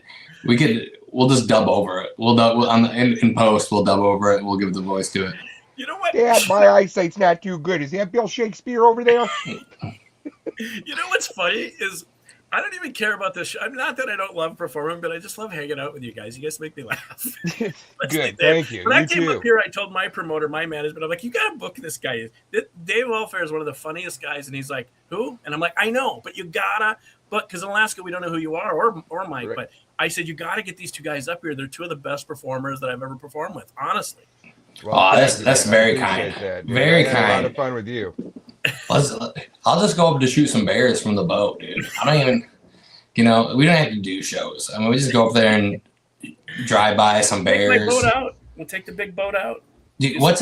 We'll just dub over it. In post, we'll dub over it. We'll give the voice to it. You know what? Dad, my eyesight's not too good. Is that Bill Shakespeare over there? You know what's funny is I don't even care about this show. I'm not that I don't love performing, but I just love hanging out with you guys. You guys make me laugh. Good, thank you. When I came up here, I told my promoter, my management, I'm like, you got to book this guy. Dave Wellfare is one of the funniest guys. And he's like, who? And I'm like, I know, but you gotta book, because in Alaska, we don't know who you are or Mike. Right. But I said, you got to get these two guys up here. They're two of the best performers that I've ever performed with, honestly. Well, that's very kind. Very kind. A lot of fun with you. I'll just go up to shoot some bears from the boat, dude. I don't even, we don't have to do shows. I mean, we just go up there and drive by some bears. Take my boat out. We'll take the big boat out. Dude, you got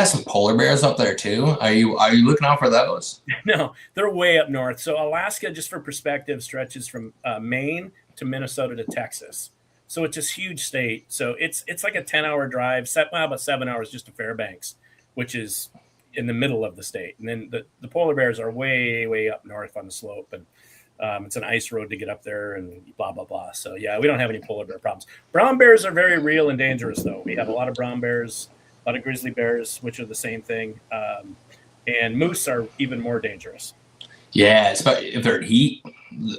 some polar bears up there too? Are you looking out for those? No, they're way up north. So Alaska, just for perspective, stretches from Maine to Minnesota to Texas. So it's this huge state. So it's like a 10-hour drive, about 7 hours just to Fairbanks, which is in the middle of the state. And then the polar bears are way, way up north on the slope. And it's an ice road to get up there and blah, blah, blah. So, yeah, we don't have any polar bear problems. Brown bears are very real and dangerous, though. We have a lot of brown bears, a lot of grizzly bears, which are the same thing. And moose are even more dangerous. Yeah, especially if they're in heat.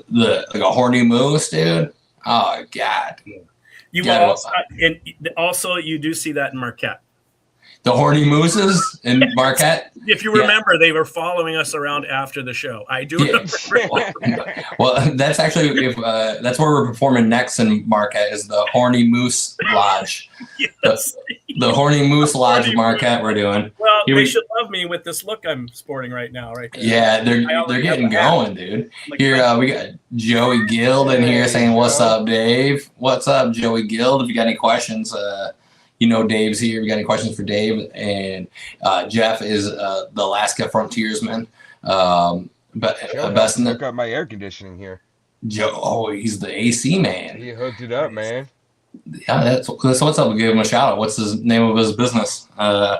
Like a horny moose, dude. Oh God! Also, you do see that in Marquette. The horny mooses in Marquette. If you remember, they were following us around after the show. I do remember. Well, that's actually that's where we're performing next in Marquette is the Horny Moose Lodge. Yes. The Horny Moose Lodge of Marquette we're doing. Well, they should love me with this look I'm sporting right now, right there. Yeah, they're getting going, dude. Here we got Joey Guild in here saying, "What's up, Dave? What's up, Joey Guild? If you got any questions, Dave's here. If you got any questions for Dave?" And Jeff is the Alaska frontiersman. Best in the hook up my air conditioning here. Joe, he's the AC man. He hooked it up, man. Yeah, that's what's up. We give him a shout out. What's his name of his business?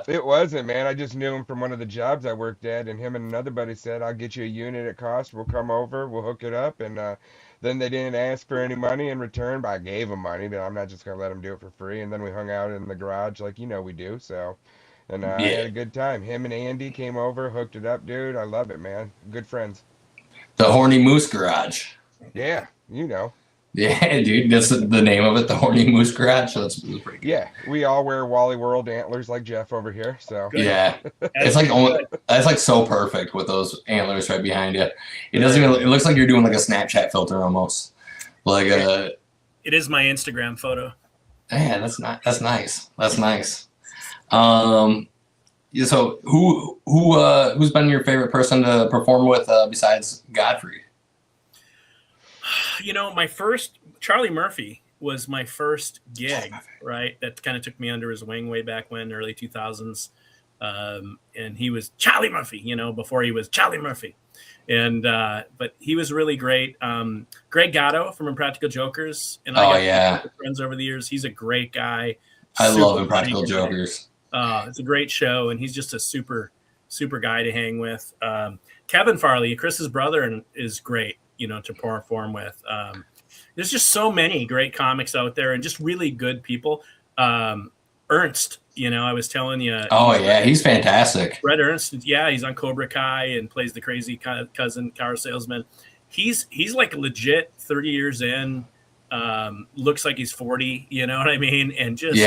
It wasn't, man. I just knew him from one of the jobs I worked at, and him and another buddy said, "I'll get you a unit at cost. We'll come over, we'll hook it up." And then they didn't ask for any money in return, but I gave them money. But I'm not just gonna let them do it for free. And then we hung out in the garage like we do. So And I had a good time. Him and Andy came over, hooked it up, dude. I love it, man. Good friends. The Horny Moose Garage. Yeah, you know. Yeah, dude, that's the name of it, the Horny Moose Garage. So that's pretty good. Yeah, we all wear Wally World antlers like Jeff over here. So Good. Yeah, it's like that's like so perfect with those antlers right behind you. It doesn't even. It looks like you're doing like a Snapchat filter almost. Like It is my Instagram photo. yeah, that's not. That's nice. That's nice. Yeah, so who's been your favorite person to perform with besides Godfrey? You know, my first Charlie Murphy was my first gig, right? That kind of took me under his wing way back when, early 2000s. And he was Charlie Murphy, you know, before he was Charlie Murphy. And but he was really great. Greg Gatto from Impractical Jokers, and I got friends over the years. He's a great guy. I love Impractical Jokers. It's a great show, and he's just a super guy to hang with. Kevin Farley, Chris's brother, is great, you know, to perform with. There's just so many great comics out there, and just really good people. Ernst, you know, I was telling you. Oh yeah, he's fantastic. Fred Ernst, yeah, he's on Cobra Kai and plays the crazy cousin car salesman. He's like legit 30 years in. Looks like he's 40. You know what I mean? And just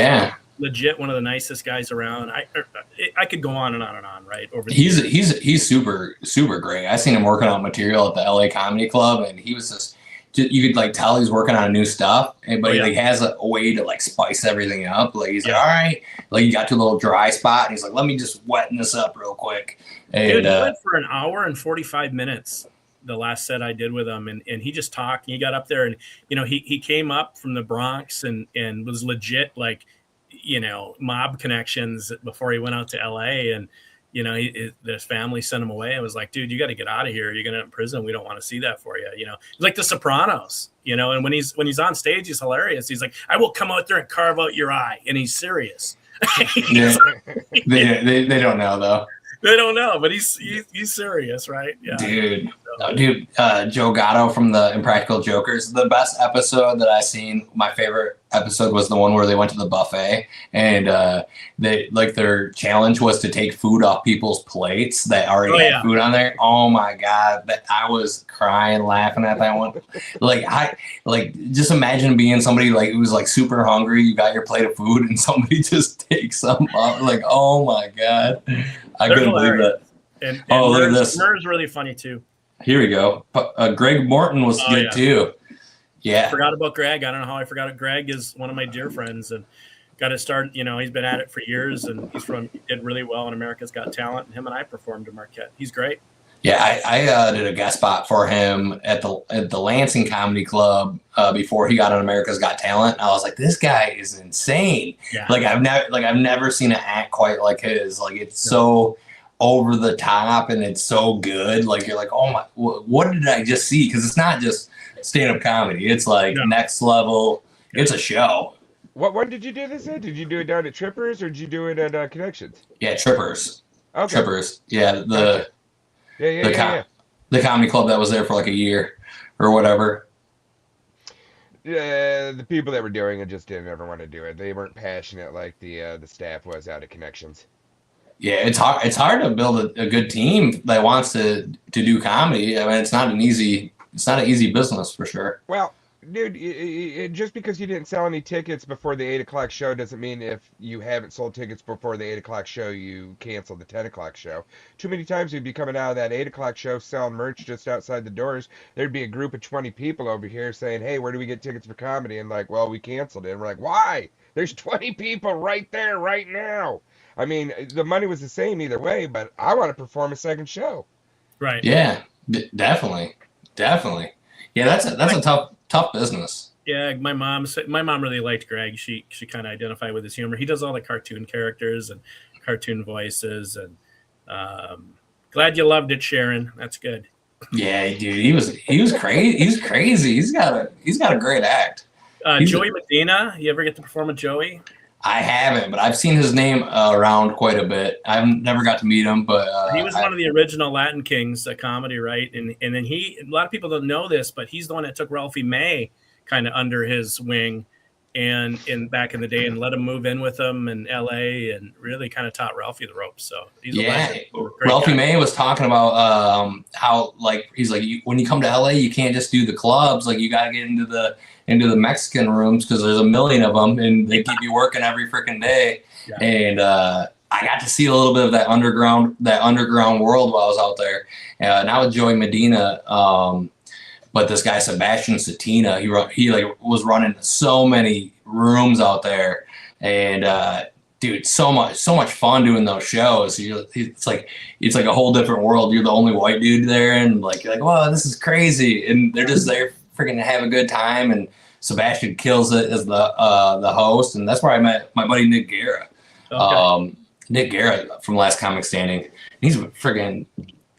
legit one of the nicest guys around. I could go on and on and on. Right over. He's super great. I seen him working on material at the LA Comedy Club, and he was just you could like tell he's working on new stuff, but he like has a way to like spice everything up. Like he's like, all right, like you got to a little dry spot, and he's like, let me just wetten this up real quick. And dude, he went for an hour and 45 minutes. The last set I did with him, and he just talked. And he got up there, and you know he came up from the Bronx and was legit like, you know, mob connections before he went out to LA, and you know his family sent him away. I was like, dude, you got to get out of here. You're gonna end up in prison. We don't want to see that for you. You know, it's like The Sopranos. You know, and when he's on stage, he's hilarious. He's like, I will come out there and carve out your eye, and he's serious. They don't know though. They don't know, but he's serious, right? Yeah, dude. Joe Gatto from the Impractical Jokers. The best episode that I seen, my favorite episode was the one where they went to the buffet, and they like their challenge was to take food off people's plates that already had food on there. Oh my god, I was crying laughing at that one. Just imagine being somebody like who's like super hungry. You got your plate of food, and somebody just takes some off. Like, oh my god, I couldn't believe that. And look at this. Murr's really funny too. Here we go. Greg Morton was good too. Yeah. I forgot about Greg. I don't know how I forgot it. Greg is one of my dear friends and got to start, you know, he's been at it for years and he did really well in America's Got Talent. And him and I performed at Marquette. He's great. Yeah, I did a guest spot for him at the Lansing Comedy Club before he got on America's Got Talent. I was like, this guy is insane. Yeah. Like I've never seen an act quite like his. Like it's so over the top and it's so good. Like you're like, oh my, what did I just see? Because it's not just stand-up comedy. It's like next level. It's a show. What did you do this at? Did you do it down at Trippers or did you do it at Connections? Yeah, Trippers. Okay. Trippers. Yeah, the comedy club that was there for like a year or whatever. Yeah, the people that were doing it just didn't ever want to do it. They weren't passionate like the staff was out at Connections. Yeah, it's hard to build a good team that wants to do comedy. I mean, it's not an easy business for sure. Well, dude, just because you didn't sell any tickets before the 8 o'clock show doesn't mean if you haven't sold tickets before the 8 o'clock show, you cancel the 10 o'clock show. Too many times we'd be coming out of that 8 o'clock show selling merch just outside the doors. There'd be a group of 20 people over here saying, hey, where do we get tickets for comedy? And like, well, we canceled it. And we're like, why? There's 20 people right there right now. I mean, the money was the same either way, but I want to perform a second show. Right. Yeah, definitely. Yeah, that's a tough business. Yeah, my mom really liked Greg. She kind of identified with his humor. He does all the cartoon characters and cartoon voices, and glad you loved it, Sharon. That's good. Yeah, dude, he was crazy. He's crazy. He's got a great act. Joey Medina, you ever get to perform with Joey? I haven't, but I've seen his name around quite a bit. I've never got to meet him, but he was one of the original Latin Kings comedy, right? And then a lot of people don't know this, but he's the one that took Ralphie May kind of under his wing and in back in the day, and let him move in with them in LA, and really kind of taught Ralphie the ropes. So he's a legend. Great Ralphie guy. May was talking about how like he's like when you come to LA, you can't just do the clubs. Like you got to get into the Mexican rooms because there's a million of them, and they keep you working every freaking day. Yeah. And I got to see a little bit of that underground world while I was out there. Not with Joey Medina, but this guy Sebastian Satina, he like was running so many rooms out there, and dude, so much fun doing those shows. It's like a whole different world. You're the only white dude there, and like you're like, wow, this is crazy, and they're just there freaking to have a good time. And Sebastian kills it as the host, and that's where I met my buddy Nick Guerra. Okay. Nick Guerra from Last Comic Standing. He's freaking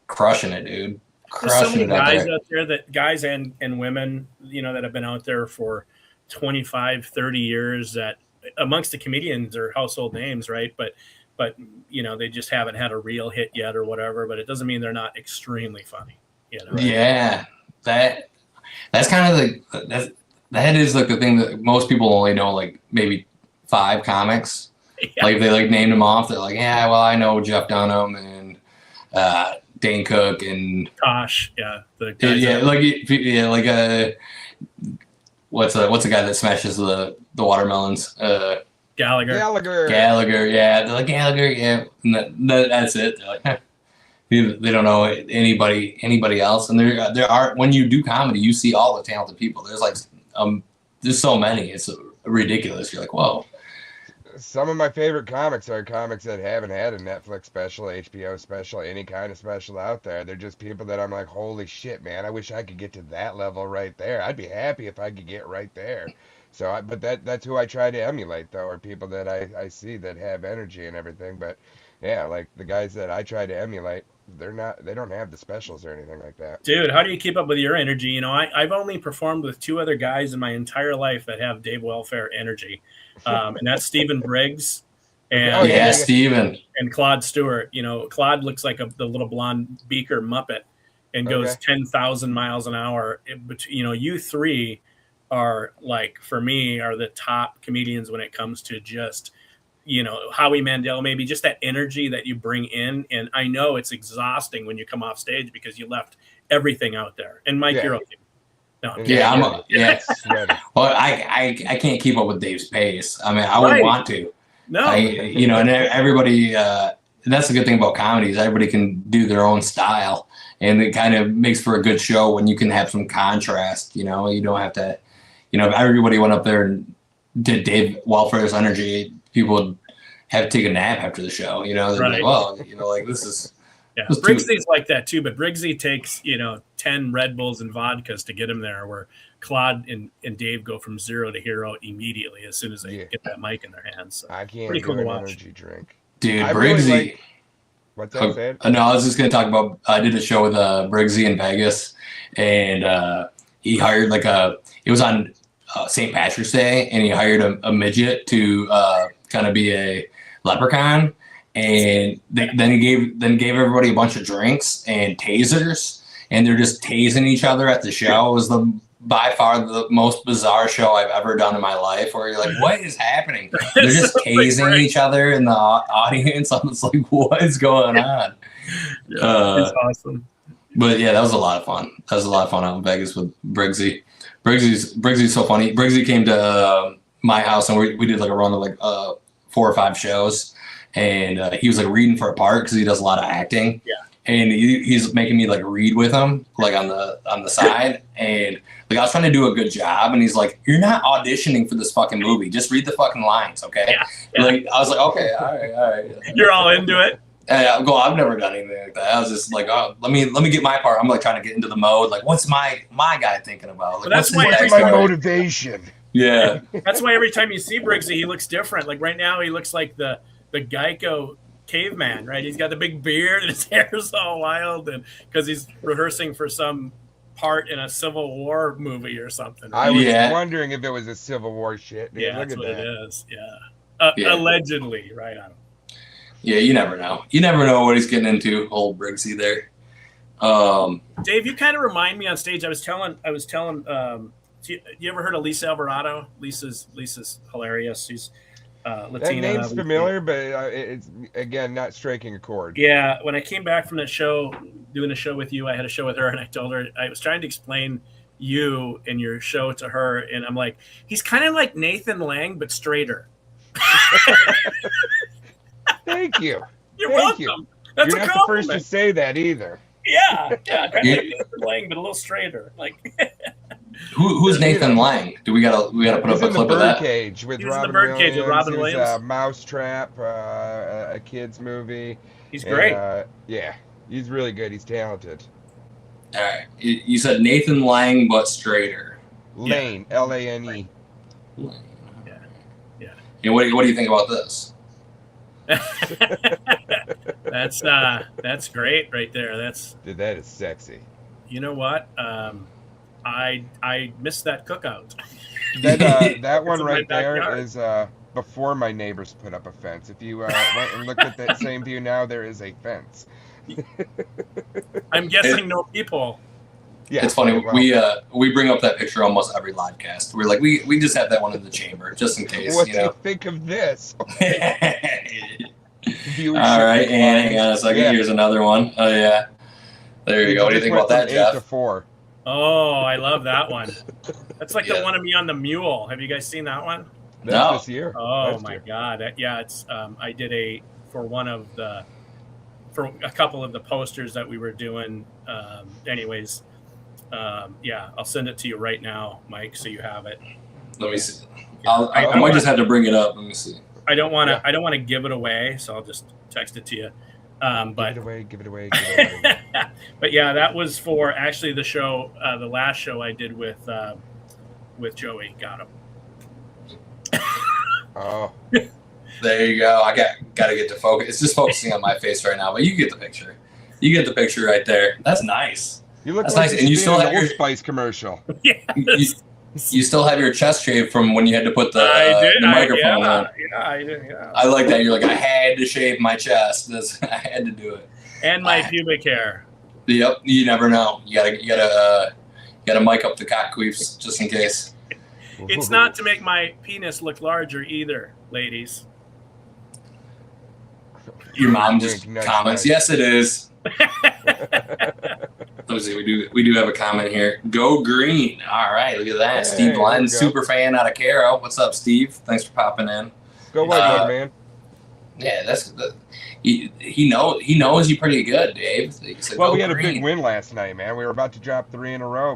crushing it, dude. There's so many Crushing it out guys there. out there, that guys and women, that have been out there for 25, 30 years, that amongst the comedians are household names, right? But they just haven't had a real hit yet or whatever, but it doesn't mean they're not extremely funny, right? Yeah. That's kind of that is like the thing that most people only know, like maybe 5 comics. Yeah. Like they like named them off. They're like, yeah, well, I know Jeff Dunham and Dane Cook and Tosh, the guys what's a guy that smashes the watermelons? Gallagher. Gallagher, yeah. They're like Gallagher, yeah. And that's it. They're like, they don't know anybody else. And there are, when you do comedy, you see all the talented people. There's like there's so many. It's ridiculous. You're like, whoa. Some of my favorite comics are comics that haven't had a Netflix special, HBO special, any kind of special out there. They're just people that I'm like, holy shit, man, I wish I could get to that level right there. I'd be happy if I could get right there. So, but that's who I try to emulate, though, are people that I see that have energy and everything. But yeah, like the guys that I try to emulate, they don't have the specials or anything like that. Dude, how do you keep up with your energy? I've only performed with 2 other guys in my entire life that have Dave Wellfare energy. And that's Stephen Briggs and Stephen and Claude Stewart. Claude looks like the little blonde beaker Muppet and goes 10,000 miles an hour. You 3 are, like, for me, are the top comedians when it comes to just, Howie Mandel, maybe just that energy that you bring in. And I know it's exhausting when you come off stage because you left everything out there. And Mike, you're okay. No, Well, I can't keep up with Dave's pace. I mean, I wouldn't want to. No, and everybody. And that's the good thing about comedy is everybody can do their own style, and it kind of makes for a good show when you can have some contrast. You don't have to. If everybody went up there and did Dave Wellfare's energy, people would have to take a nap after the show. They're like, well, like this is. Yeah, Briggsy's like that too, but Briggsy takes 10 Red Bulls and vodkas to get him there, where Claude and Dave go from 0 to hero immediately as soon as they get that mic in their hands. So I can't pretty do cool to an watch. energy drink. Dude, I Briggsy. really like, what's that said? No, I was just gonna talk about. I did a show with Briggsy in Vegas, and he hired it was on St. Patrick's Day, and he hired a midget to kind of be a leprechaun. And then he gave everybody a bunch of drinks and tasers, and they're just tasing each other at the show. It was by far the most bizarre show I've ever done in my life, where you're like, what is happening? They're just tasing each other in the audience. I'm just like, what is going on? It's awesome. But yeah, that was a lot of fun. That was a lot of fun out in Vegas with Briggsy. Briggsy's so funny. Briggsy came to my house, and we did like a run of like 4 or 5 shows. And he was like reading for a part because he does a lot of acting. Yeah. And he's making me like read with him, like on the side. And like I was trying to do a good job, and he's like, "You're not auditioning for this fucking movie. Just read the fucking lines, okay?" Yeah. Like I was like, "Okay, all right." You're all into it. I've never done anything like that. I was just like, "Oh, let me get my part." I'm like trying to get into the mode. Like, what's my guy thinking about? Like, that's what's my motivation. Yeah. That's why every time you see Briggsy, he looks different. Like right now, he looks like the Geico caveman, right? He's got the big beard and his hair's all wild, and because he's rehearsing for some part in a Civil War movie or something. Right? I was wondering if it was a Civil War shit. Dude, yeah, look that's at what that. it is. Yeah. Allegedly, right? I don't know. Yeah, you never know. You never know what he's getting into, old Briggsy there. Dave, you kind of remind me on stage. I was telling You ever heard of Lisa Alvarado? Lisa's hilarious. She's Latina. That name's familiar, but it's again not striking a chord. Yeah, when I came back from that show, doing a show with you, I had a show with her, and I told her I was trying to explain you and your show to her, and I'm like, he's kind of like Nathan Lang but straighter. Thank you. You're Thank welcome. you. That's You're a not the first to compliment. say that either. Yeah, kind of like Nathan Lang but a little straighter. Like, Who's Nathan Lang? Do we gotta put He's up a in the clip of that? Birdcage with He was in Robin the Birdcage with Robin He was, Williams. Mousetrap, a kids movie. he's great. Yeah, he's really good. He's talented. All right, you said Nathan Lang but straighter. Lane, Lane. Yeah. And what do you think about this? That's great right there. Dude, that is sexy. You know what? I missed that cookout. That one It's in my right there backyard. is before my neighbors put up a fence. If you went and looked at that same view now, there is a fence. I'm guessing no people. Yeah, It's funny. well, We bring up that picture almost every live cast. We're like, we just have that one in the chamber just in case. what You do you know. think of this? All Viewership right, and declines. hang on a second. Yeah. Here's another one. Oh yeah, there you go. What do you think about that, Just went from 8 to Jeff? 4. Oh, I love that one. That's like Yeah. the one of me on the mule. Have you guys seen that one? That's No. this year. Oh Last my year. god. It's I did for a couple of the posters that we were doing. Anyways, I'll send it to you right now, Mike, so you have it. Let me see. I might just have to bring it up. Let me see. I don't want to give it away, so I'll just text it to you. But Give it away. but yeah, that was for actually the show, the last show I did with Joey. Got him. Oh, There you go. I got to get to focus. It's just focusing on my face right now, but you get the picture. You get the picture right there. That's nice. you look That's like nice, and you should be still in have an your- Old Spice commercial. You still have your chest shaved from when you had to put the microphone on. I did. Yeah. I like that. You're like, I had to shave my chest. I had to do it. And my pubic hair. Yep. You never know. You gotta mic up the cock queefs just in case. It's not to make my penis look larger either, ladies. Your mom just Nice. comments. Yes, it is. Let me see. We do have a comment here. Go green. All right. Look at that. Hey, Steve there Len, we go. super fan out of Caro. What's up, Steve? Thanks for popping in. Go white, man. Yeah, he knows you pretty good, Dave. So Well, go we had a green. big win last night, man. We were about to drop 3 in a row,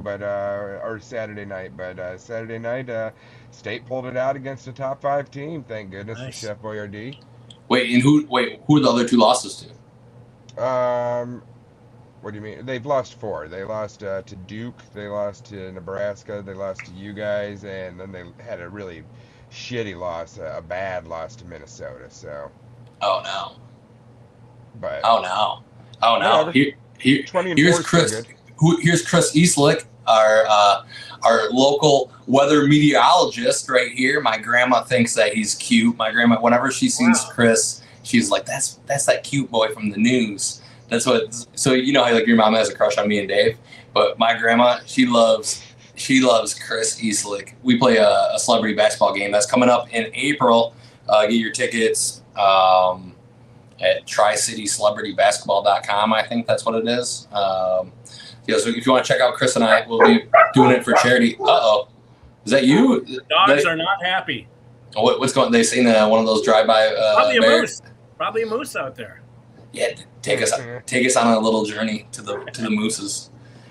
or Saturday night. But Saturday night, State pulled it out against a top 5 team. Thank goodness Nice. for Chef Boyardee. Who are the other two losses to? What do you mean? They've lost 4. They lost to Duke. They lost to Nebraska. They lost to you guys, and then they had a really shitty loss, a bad loss to Minnesota. So, Oh no. but Oh no. Whatever. Here, 20 and here's 4 is still Chris. good. Here's Chris Eastlick, our local weather meteorologist right here. My grandma thinks that he's cute. My grandma, whenever she sees Wow. Chris, she's like, "That's that cute boy from the news." That's what. So you know how like your mom has a crush on me and Dave, but my grandma, she loves Chris Eastlick. We play a celebrity basketball game that's coming up in April. Get your tickets at TriCityCelebrityBasketball.com. I think that's what it is. So if you want to check out Chris and I, we'll be doing it for charity. Is that you? Dogs are not happy. What's going? They seen one of those drive-by Probably a bears. moose. Probably a moose out there. Yeah, take us on a little journey to the mooses.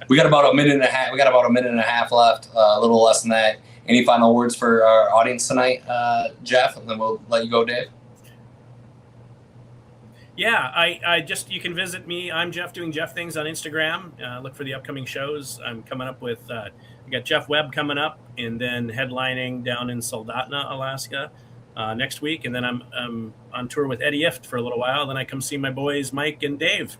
We got about a minute and a half. We got about a minute and a half left. A little less than that. Any final words for our audience tonight, Jeff? And then we'll let you go, Dave. Yeah, I just, you can visit me. I'm Jeff doing Jeff Things on Instagram. Look for the upcoming shows. I'm coming up with, we got Jeff Webb coming up, and then headlining down in Soldotna, Alaska next week. And then I'm on tour with Eddie Ift for a little while. Then I come see my boys, Mike and Dave.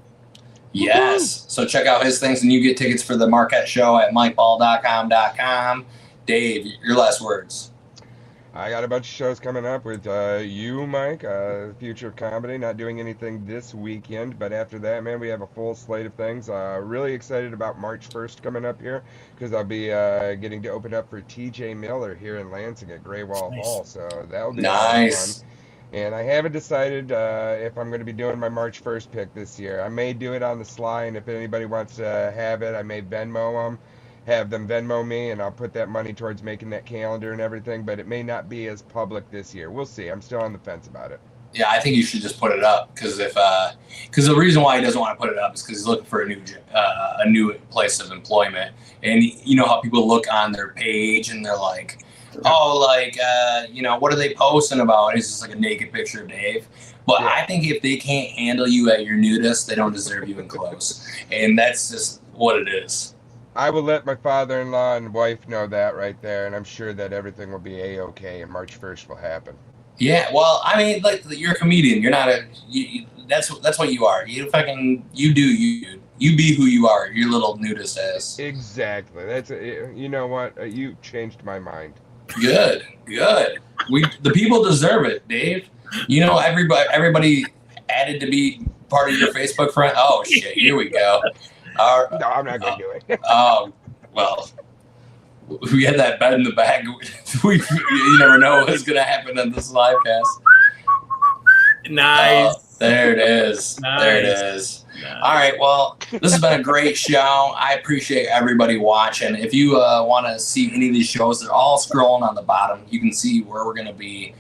Yes. So check out his things, and you get tickets for the Marquette show at mikeball.com. Dave, your last words. I got a bunch of shows coming up with you, Mike, Future of Comedy. Not doing anything this weekend, but after that, man, we have a full slate of things. Really excited about March 1st coming up here because I'll be getting to open up for TJ Miller here in Lansing at Graywall Nice. Hall. So that'll be a lot of Nice. fun. And I haven't decided if I'm going to be doing my March 1st pick this year. I may do it on the sly, and if anybody wants to have it, I may Venmo them. Have them Venmo me, and I'll put that money towards making that calendar and everything, but it may not be as public this year. We'll see. I'm still on the fence about it. Yeah, I think you should just put it up because because the reason why he doesn't want to put it up is because he's looking for a new place of employment, and you know how people look on their page and they're like, oh, like what are they posting about? And it's just like a naked picture of Dave. But Yeah. I think if they can't handle you at your nudist, they don't deserve you in clothes, and that's just what it is. I will let my father-in-law and wife know that right there, and I'm sure that everything will be A-okay, and March 1st will happen. Yeah, well, I mean, like you're a comedian. You're not that's what you are. You be who you are. Your little nudist ass. Exactly. You know what? You changed my mind. Good. The people deserve it, Dave. You know, everybody added to be part of your Facebook friend. Oh shit, here we go. No, I'm not going to do it. Oh, well, we had that bet in the bag. You never know what's going to happen in this live cast. Nice. There it is. Nice. There it is. Nice. All right. Well, this has been a great show. I appreciate everybody watching. If you want to see any of these shows, they're all scrolling on the bottom. You can see where we're going to be.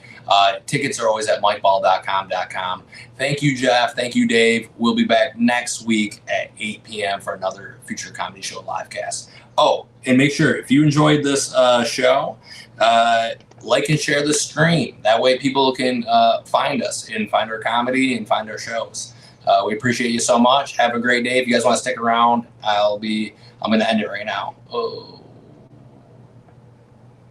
Tickets are always at mikeball.com. Thank you, Jeff. Thank you, Dave. We'll be back next week at 8 p.m. for another Future Comedy Show live cast. Oh, and make sure if you enjoyed this show, like and share the stream. That way people can find us and find our comedy and find our shows. We appreciate you so much. Have a great day. If you guys want to stick around, I'm going to end it right now. Oh.